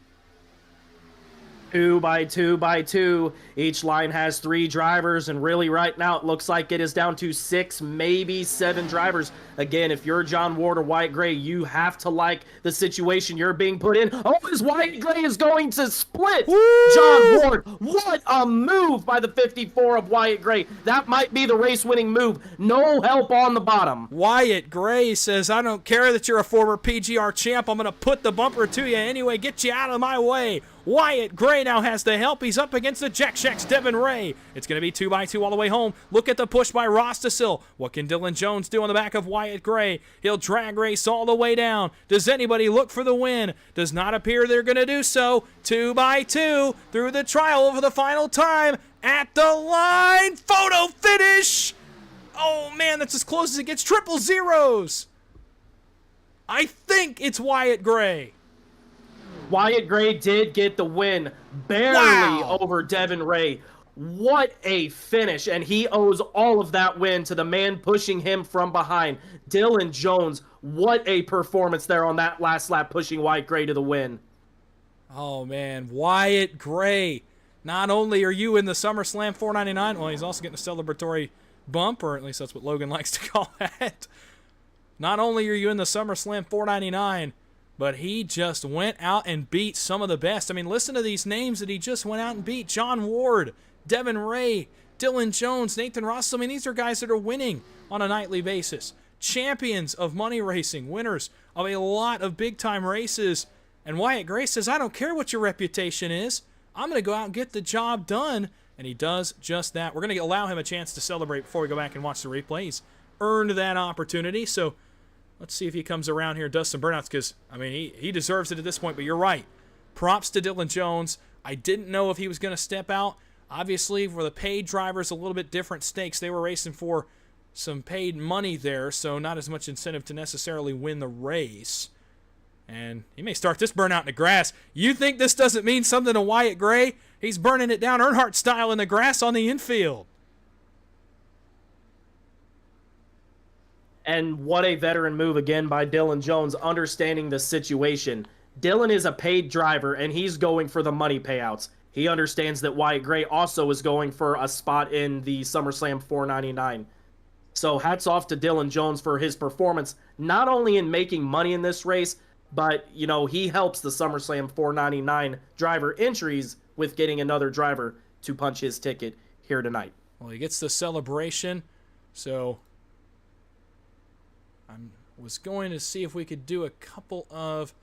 2 by 2 by 2. Each line has 3 drivers, and really right now it looks like it is down to 6, maybe 7 drivers. Again, if you're John Ward or Wyatt Gray, you have to like the situation you're being put in. Oh, as Wyatt Gray is going to split Woo! John Ward. What a move by the 54 of Wyatt Gray. That might be the race-winning move. No help on the bottom. Wyatt Gray says, I don't care that you're a former PGR champ. I'm going to put the bumper to you anyway. Get you out of my way. Wyatt Gray now has the help. He's up against the Jack Shack's Devin Ray. It's going to be 2 by 2 all the way home. Look at the push by Rostasil. What can Dylan Jones do on the back of Wyatt Gray? He'll drag race all the way down. Does anybody look for the win? Does not appear they're going to do so. 2 by 2 through the trial for the final time. At the line. Photo finish. Oh, man, that's as close as it gets. Triple zeros. I think it's Wyatt Gray. Wyatt Gray did get the win, barely over Devin Ray. What a finish, and he owes all of that win to the man pushing him from behind, Dylan Jones. What a performance there on that last lap, pushing Wyatt Gray to the win. Oh, man, Wyatt Gray. Not only are you in the SummerSlam 499, well, he's also getting a celebratory bump, or at least that's what Logan likes to call that. Not only are you in the SummerSlam 499, but he just went out and beat some of the best. I mean, listen to these names that he just went out and beat. John Ward, Devin Ray, Dylan Jones, Nathan Ross. I mean, these are guys that are winning on a nightly basis. Champions of money racing, winners of a lot of big-time races. And Wyatt Gray says, I don't care what your reputation is. I'm going to go out and get the job done. And he does just that. We're going to allow him a chance to celebrate before we go back and watch the replay. He's earned that opportunity, so let's see if he comes around here and does some burnouts, because, I mean, he deserves it at this point, but you're right. Props to Dylan Jones. I didn't know if he was going to step out. Obviously, for the paid drivers, a little bit different stakes. They were racing for some paid money there, so not as much incentive to necessarily win the race. And he may start this burnout in the grass. You think this doesn't mean something to Wyatt Gray? He's burning it down Earnhardt style in the grass on the infield. And what a veteran move again by Dylan Jones, understanding the situation. Dylan is a paid driver, and he's going for the money payouts. He understands that Wyatt Gray also is going for a spot in the SummerSlam 499. So hats off to Dylan Jones for his performance, not only in making money in this race, but, you know, he helps the SummerSlam 499 driver entries with getting another driver to punch his ticket here tonight. Well, he gets the celebration, so I was going to see if we could do a couple of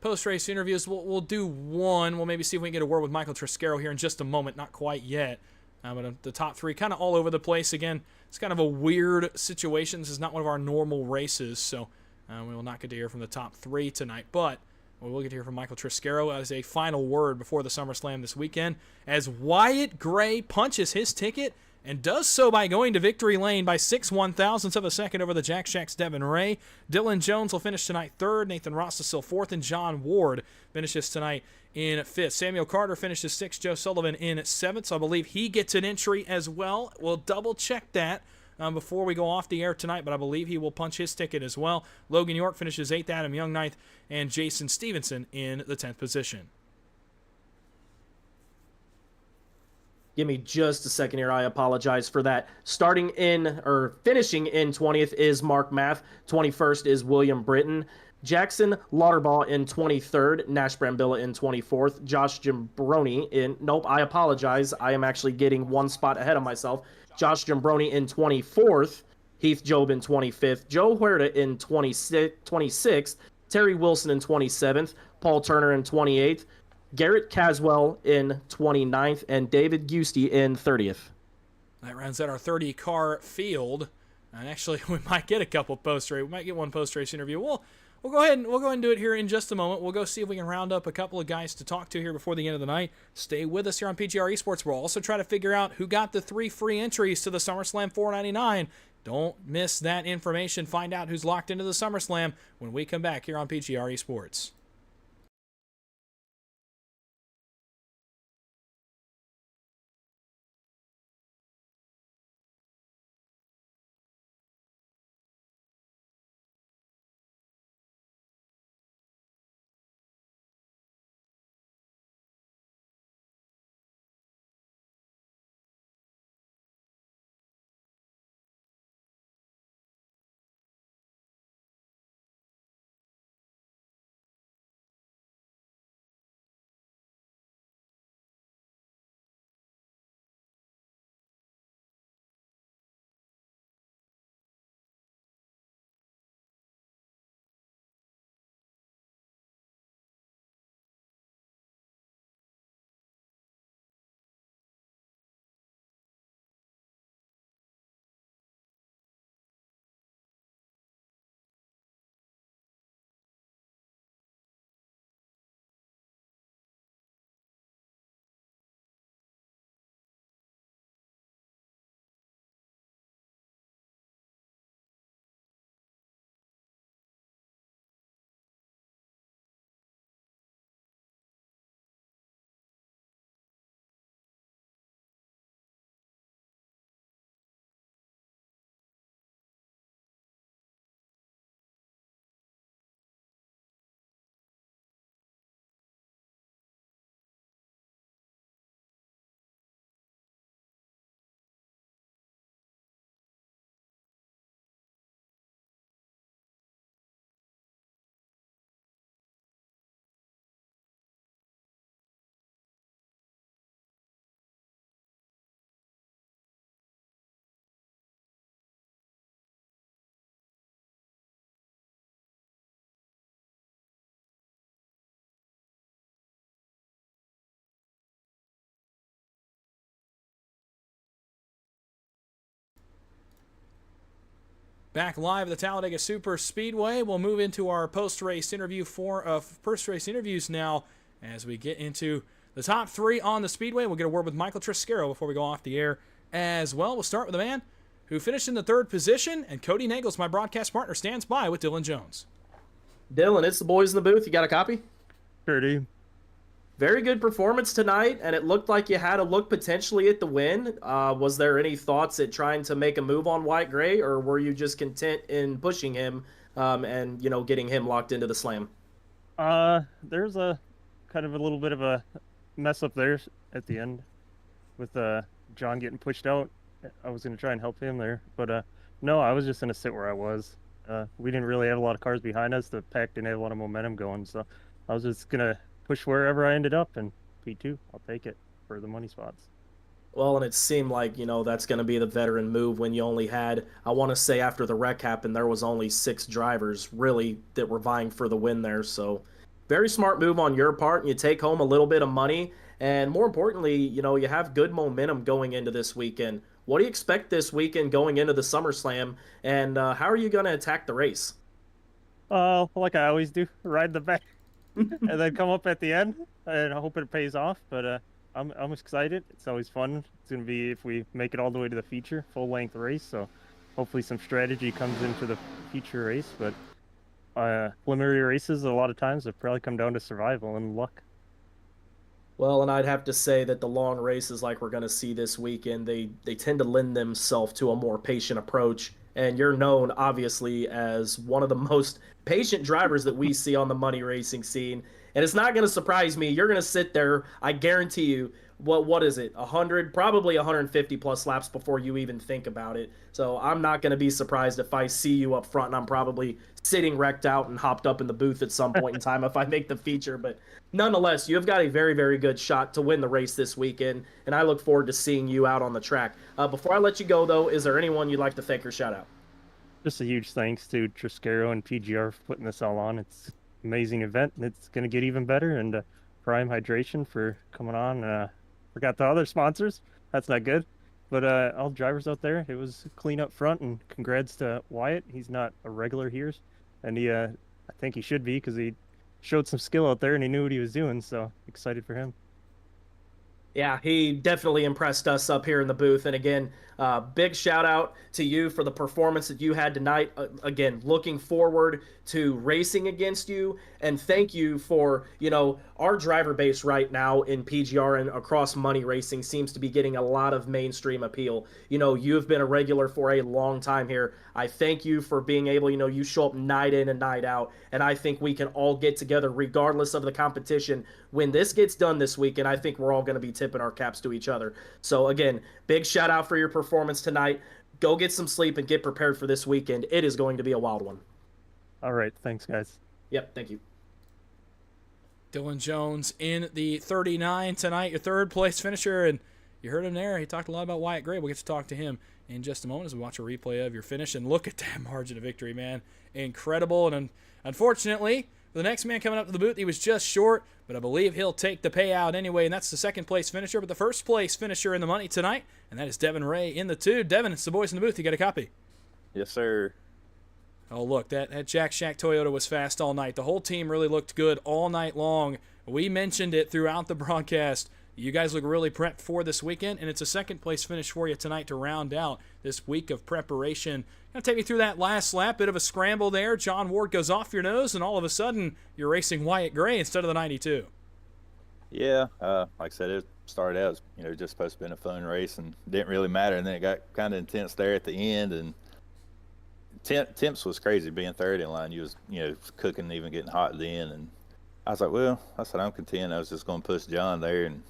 post-race interviews. We'll do one. We'll maybe see if we can get a word with Michael Triscaro here in just a moment. Not quite yet. But the top three kind of all over the place. Again, it's kind of a weird situation. This is not one of our normal races, so we will not get to hear from the top three tonight. But we will get to hear from Michael Triscaro as a final word before the SummerSlam this weekend, as Wyatt Gray punches his ticket and does so by going to victory lane by 6/1000ths of a second over the Jack Shack's Devin Ray. Dylan Jones will finish tonight third. Nathan Ross is still fourth, and John Ward finishes tonight in fifth. Samuel Carter finishes sixth. Joe Sullivan in seventh, so I believe he gets an entry as well. We'll double-check that before we go off the air tonight, but I believe he will punch his ticket as well. Logan York finishes eighth, Adam Young ninth, and Jason Stevenson in the 10th position. Give me just a second here. I apologize for that. Finishing in 20th is Mark Math. 21st is William Britton. Jackson Lauderbaugh in 23rd. Nash Brambilla in 24th. Josh Jimbroni in... Nope, I apologize. I am actually getting one spot ahead of myself. Josh Jimbroni in 24th. Heath Job in 25th. Joe Huerta in 26th. Terry Wilson in 27th. Paul Turner in 28th. Garrett Caswell in 29th, and David Giusti in 30th. That rounds out our 30-car field. And actually, we might get a couple post-race. We might get one post-race interview. We'll go ahead and do it here in just a moment. We'll go see if we can round up a couple of guys to talk to here before the end of the night. Stay with us here on PGR Esports. We'll also try to figure out who got the 3 free entries to the SummerSlam 499. Don't miss that information. Find out who's locked into the SummerSlam when we come back here on PGR Esports. Back live at the Talladega Superspeedway. We'll move into our post-race interviews now as we get into the top three on the Speedway. We'll get a word with Michael Triscaro before we go off the air as well. We'll start with the man who finished in the third position, and Kody Neagles, my broadcast partner, stands by with Dylan Jones. Dylan, it's the boys in the booth. You got a copy? Sure do. Very good performance tonight, and it looked like you had a look potentially at the win. Was there any thoughts at trying to make a move on Wyatt Gray, or were you just content in pushing him and getting him locked into the slam? There's a kind of a little bit of a mess up there at the end with John getting pushed out. I was going to try and help him there, but no, I was just going to sit where I was. We didn't really have a lot of cars behind us. The pack didn't have a lot of momentum going, so I was just going to push wherever I ended up, and P2, I'll take it for the money spots. Well, and it seemed like, that's going to be the veteran move when you only had, I want to say after the wreck happened, there was only 6 drivers really that were vying for the win there. So very smart move on your part, and you take home a little bit of money. And more importantly, you have good momentum going into this weekend. What do you expect this weekend going into the SummerSlam, and how are you going to attack the race? Like I always do, ride the back. And then come up at the end, and I hope it pays off. But I'm excited. It's always fun. It's gonna be, if we make it all the way to the feature, full length race. So hopefully some strategy comes into the feature race. But preliminary races, a lot of times, have probably come down to survival and luck. Well, and I'd have to say that the long races like we're going to see this weekend, they tend to lend themselves to a more patient approach. And you're known, obviously, as one of the most patient drivers that we see on the money racing scene. And it's not going to surprise me. You're going to sit there, I guarantee you, what is it, 100, probably 150 plus laps before you even think about it. So I'm not going to be surprised if I see you up front, and I'm probably sitting wrecked out and hopped up in the booth at some point in time if I make the feature. But nonetheless, you've got a very, very good shot to win the race this weekend, and I look forward to seeing you out on the track. Before I let you go, though, is there anyone you'd like to thank or shout out? Just a huge thanks to Triscaro and PGR for putting this all on. It's an amazing event, and it's going to get even better. And Prime Hydration for coming on. Forgot the other sponsors. That's not good. But all drivers out there, it was clean up front, and congrats to Wyatt. He's not a regular here, and I think he should be, because he showed some skill out there and he knew what he was doing. So excited for him. Yeah, he definitely impressed us up here in the booth. And again, big shout out to you for the performance that you had tonight. Again, looking forward to racing against you. And thank you for, our driver base right now in PGR and across money racing seems to be getting a lot of mainstream appeal. You've been a regular for a long time here. I thank you for being able, you show up night in and night out. And I think we can all get together regardless of the competition. When this gets done this weekend, I think we're all going to be tipping our caps to each other. So again, big shout out for your performance tonight. Go get some sleep and get prepared for this weekend. It is going to be a wild one. All right. Thanks, guys. Yep. Thank you. Dylan Jones in the 39 tonight, your third place finisher, and you heard him there. He talked a lot about Wyatt Gray. We'll get to talk to him in just a moment as we watch a replay of your finish. And look at that margin of victory, man. Incredible. And unfortunately, the next man coming up to the booth, he was just short, but I believe he'll take the payout anyway, and that's the second place finisher. But the first place finisher in the money tonight, and that is Devin Ray in the 2. Devin, it's the boys in the booth. You got a copy? Yes, sir. Oh, look, that Jack Shack Toyota was fast all night. The whole team really looked good all night long. We mentioned it throughout the broadcast. You guys look really prepped for this weekend, and it's a second-place finish for you tonight to round out this week of preparation. Going to take me through that last lap. Bit of a scramble there. John Ward goes off your nose, and all of a sudden, you're racing Wyatt Gray instead of the 92. Yeah, like I said, it started out as, just supposed to be a fun race, and didn't really matter. And then it got kind of intense there at the end, and temps was crazy being third in line. You was, cooking, even getting hot at the end. And I was like, well, I said, I'm content. I was just going to push John there. And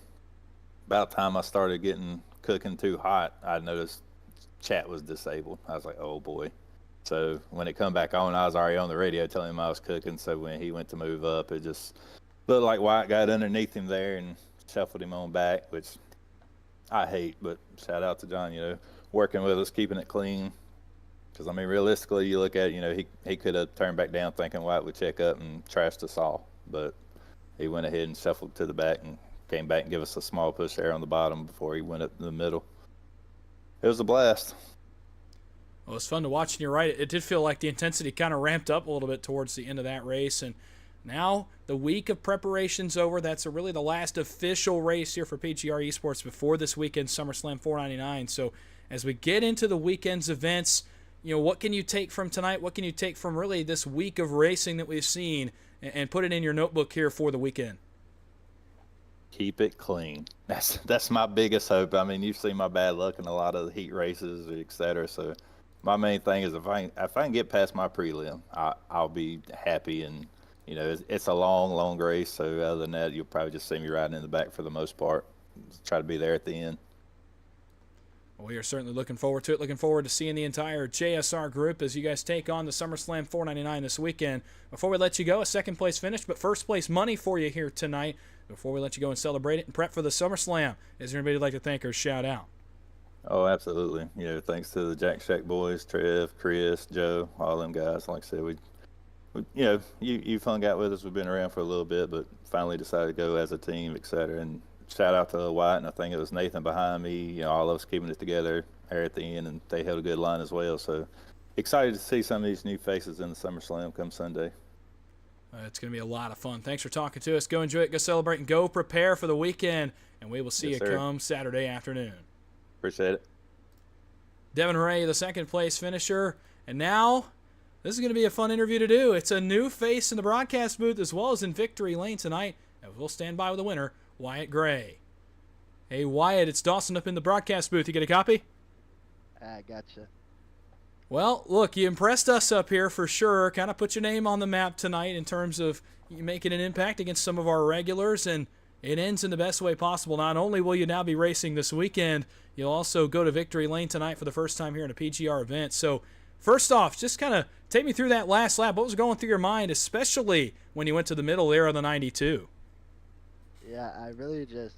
about the time I started getting cooking too hot, I noticed chat was disabled. I was like, oh boy. So when it come back on, I was already on the radio telling him I was cooking. So when he went to move up, it just looked like Wyatt got underneath him there and shuffled him on back, which I hate, but shout out to John, working with us, keeping it clean. Because, realistically, you look at it, he could have turned back down thinking Wyatt would check up and trashed us all. But he went ahead and shuffled to the back and came back and give us a small push there on the bottom before he went up in the middle. It was a blast. Well, it's fun to watch, and you're right. It did feel like the intensity kind of ramped up a little bit towards the end of that race, and now the week of preparation's over. That's really the last official race here for PGR Esports before this weekend's SummerSlam 499. So as we get into the weekend's events, what can you take from tonight? What can you take from really this week of racing that we've seen and put it in your notebook here for the weekend? Keep it clean. That's my biggest hope. I mean, you've seen my bad luck in a lot of the heat races, etc. So my main thing is if I can get past my prelim, I'll be happy. And it's a long race. So other than that, you'll probably just see me riding in the back for the most part. Try to be there at the end. We are certainly looking forward to it. Looking forward to seeing the entire JSR group as you guys take on the SummerSlam 499 this weekend. Before we let you go, a second place finish, but first place money for you here tonight. Before we let you go and celebrate it and prep for the SummerSlam, is there anybody you'd like to thank or shout out? Oh, absolutely. Thanks to the Jack Shack boys, Trev, Chris, Joe, all them guys. Like I said, you've hung out with us. We've been around for a little bit, but finally decided to go as a team, etc. And shout out to Wyatt, and I think it was Nathan behind me. All of us keeping it together there at the end, and they held a good line as well. So excited to see some of these new faces in the SummerSlam come Sunday. It's going to be a lot of fun. Thanks for talking to us. Go enjoy it, go celebrate, and go prepare for the weekend. And we will see you come Saturday afternoon. Appreciate it. Devin Ray, the second place finisher. And now, this is going to be a fun interview to do. It's a new face in the broadcast booth as well as in victory lane tonight. And we'll stand by with the winner, Wyatt Gray. Hey, Wyatt, it's Dawson up in the broadcast booth. You get a copy? I gotcha. Well, look, you impressed us up here for sure. Kind of put your name on the map tonight in terms of you making an impact against some of our regulars, and it ends in the best way possible. Not only will you now be racing this weekend, you'll also go to victory lane tonight for the first time here in a PGR event. So first off, just kind of take me through that last lap. What was going through your mind, especially when you went to the middle there of the 92? Yeah, I really just,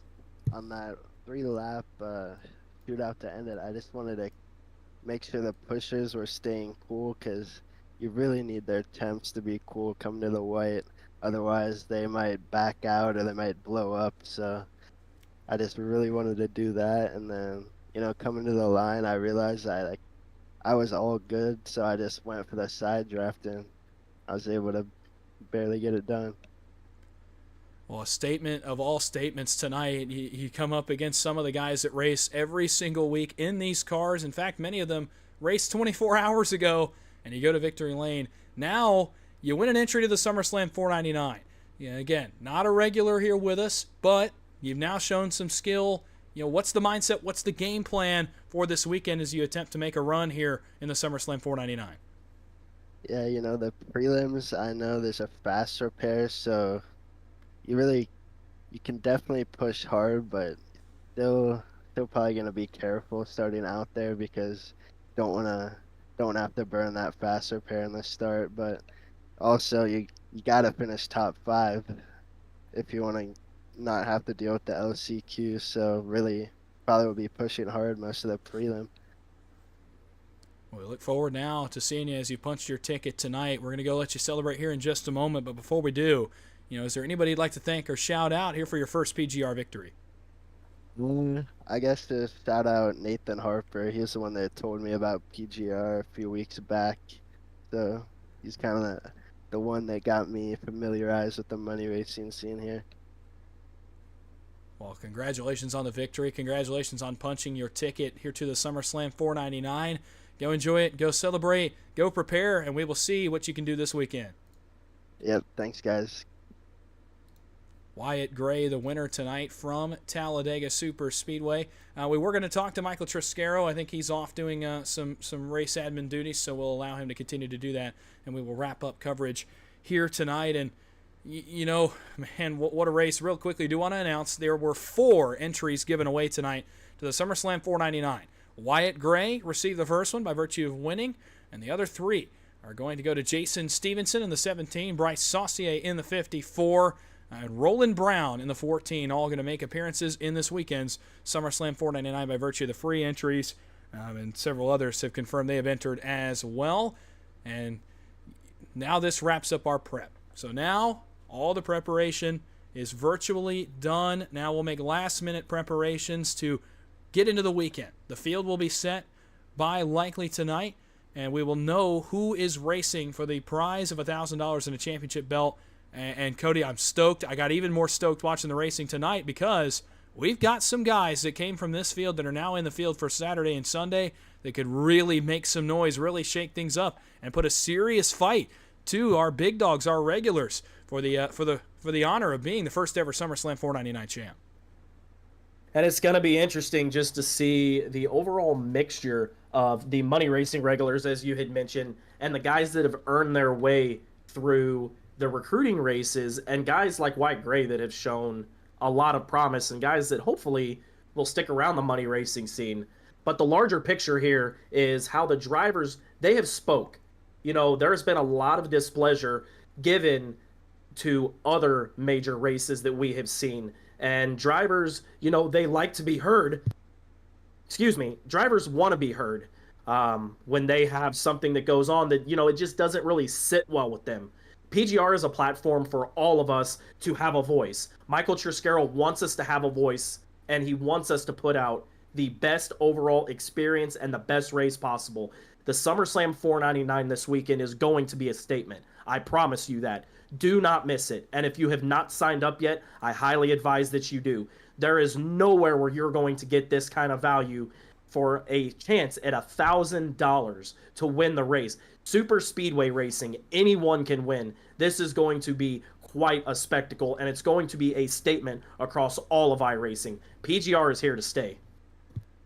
on that 3-lap shootout to end it, I just wanted to make sure the pushers were staying cool, because you really need their temps to be cool coming to the white. Otherwise, they might back out or they might blow up. So I just really wanted to do that. And then, coming to the line, I realized I was all good. So I just went for the side draft, and I was able to barely get it done. Well, a statement of all statements tonight. You come up against some of the guys that race every single week in these cars. In fact, many of them raced 24 hours ago, and you go to victory lane. Now, you win an entry to the SummerSlam 499. Again, not a regular here with us, but you've now shown some skill. What's the mindset? What's the game plan for this weekend as you attempt to make a run here in the SummerSlam 499? Yeah, the prelims, I know there's a faster pair, so you can definitely push hard, but still probably gonna be careful starting out there, because don't have to burn that faster pair in the start. But also you gotta finish top 5 if you want to not have to deal with the LCQ. So really probably will be pushing hard most of the prelim. We look forward now to seeing you as you punch your ticket tonight. We're going to go let you celebrate here in just a moment, but before we do, is there anybody you'd like to thank or shout out here for your first PGR victory? I guess to shout out Nathan Harper. He was the one that told me about PGR a few weeks back. So he's kind of the one that got me familiarized with the money racing scene here. Well, congratulations on the victory. Congratulations on punching your ticket here to the SummerSlam 499. Go enjoy it. Go celebrate. Go prepare, and we will see what you can do this weekend. Yep. Thanks, guys. Wyatt Gray, the winner tonight from Talladega Superspeedway. We were going to talk to Michael Triscaro. I think he's off doing some race admin duties, so we'll allow him to continue to do that, and we will wrap up coverage here tonight. And, man, what a race. Real quickly, do want to announce there were 4 entries given away tonight to the SummerSlam 499. Wyatt Gray received the first one by virtue of winning, and the other 3 are going to go to Jason Stevenson in the 17, Bryce Saucier in the 54, and Roland Brown in the 14, all going to make appearances in this weekend's SummerSlam 499 by virtue of the free entries, and several others have confirmed they have entered as well. And now this wraps up our prep. So now all the preparation is virtually done. Now we'll make last-minute preparations to get into the weekend. The field will be set by likely tonight, and we will know who is racing for the prize of $1,000 and a championship belt. And Kody, I'm stoked. I got even more stoked watching the racing tonight because we've got some guys that came from this field that are now in the field for Saturday and Sunday that could really make some noise, really shake things up, and put a serious fight to our big dogs, our regulars, for the honor of being the first ever SummerSlam 499 champ. And it's going to be interesting just to see the overall mixture of the money racing regulars, as you had mentioned, and the guys that have earned their way through the recruiting races, and guys like White Gray that have shown a lot of promise, and guys that hopefully will stick around the money racing scene. But the larger picture here is how the drivers, they have spoke. You know, there's been a lot of displeasure given to other major races that we have seen. And drivers, you know, they like to be heard. Drivers want to be heard when they have something that goes on that, you know, it just doesn't really sit well with them. PGR is a platform for all of us to have a voice. Michael Triscaro wants us to have a voice, and he wants us to put out the best overall experience and the best race possible. The SummerSlam 499 this weekend is going to be a statement. I promise you that. Do not miss it. And if you have not signed up yet, I highly advise that you do. There is nowhere where you're going to get this kind of value for a chance at $1,000 to win the race. Super Speedway racing, anyone can win. This is going to be quite a spectacle, and it's going to be a statement across all of iRacing. PGR is here to stay.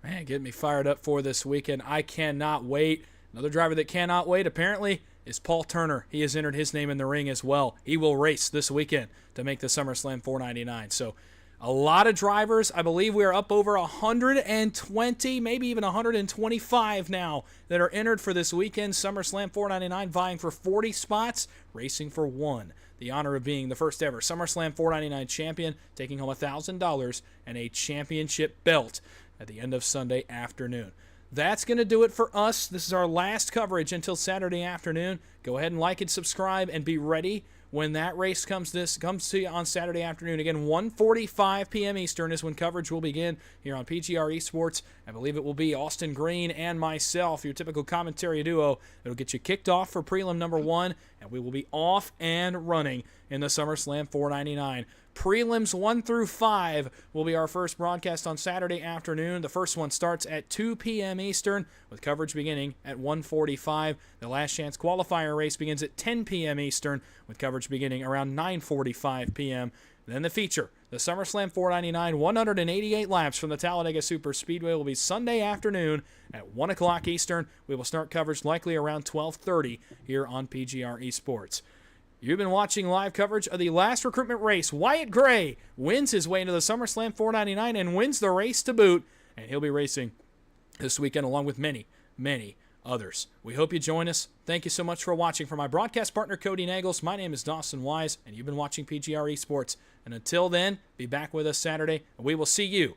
Man, getting me fired up for this weekend. I cannot wait. Another driver that cannot wait, apparently, is Paul Turner. He has entered his name in the ring as well. He will race this weekend to make the SummerSlam 499. So a lot of drivers. I believe we are up over 120, maybe even 125 now that are entered for this weekend SummerSlam 499, vying for 40 spots, racing for one. The honor of being the first ever SummerSlam 499 champion, taking home $1,000 and a championship belt at the end of Sunday afternoon. That's going to do it for us. This is our last coverage until Saturday afternoon. Go ahead and like and subscribe and be ready when that race comes to you on Saturday afternoon. Again, 1:45 p.m. Eastern is when coverage will begin here on PGR eSports. I believe it will be Austin Green and myself, your typical commentary duo. It'll get you kicked off for prelim number 1, and we will be off and running in the SummerSlam 499. Prelims 1 through 5 will be our first broadcast on Saturday afternoon. The first one starts at 2 p.m. Eastern with coverage beginning at 1:45. The last chance qualifier race begins at 10 p.m. Eastern with coverage beginning around 9:45 p.m. Then the feature, the SummerSlam 499 188 laps from the Talladega Superspeedway, will be Sunday afternoon at 1 o'clock Eastern. We will start coverage likely around 12:30 here on PGR eSports. You've been watching live coverage of the last recruitment race. Wyatt Gray wins his way into the SummerSlam 499 and wins the race to boot. And he'll be racing this weekend along with many, many others. We hope you join us. Thank you so much for watching. For my broadcast partner, Kody Neagles, my name is Dawson Wise, and you've been watching PGR eSports. And until then, be back with us Saturday, and we will see you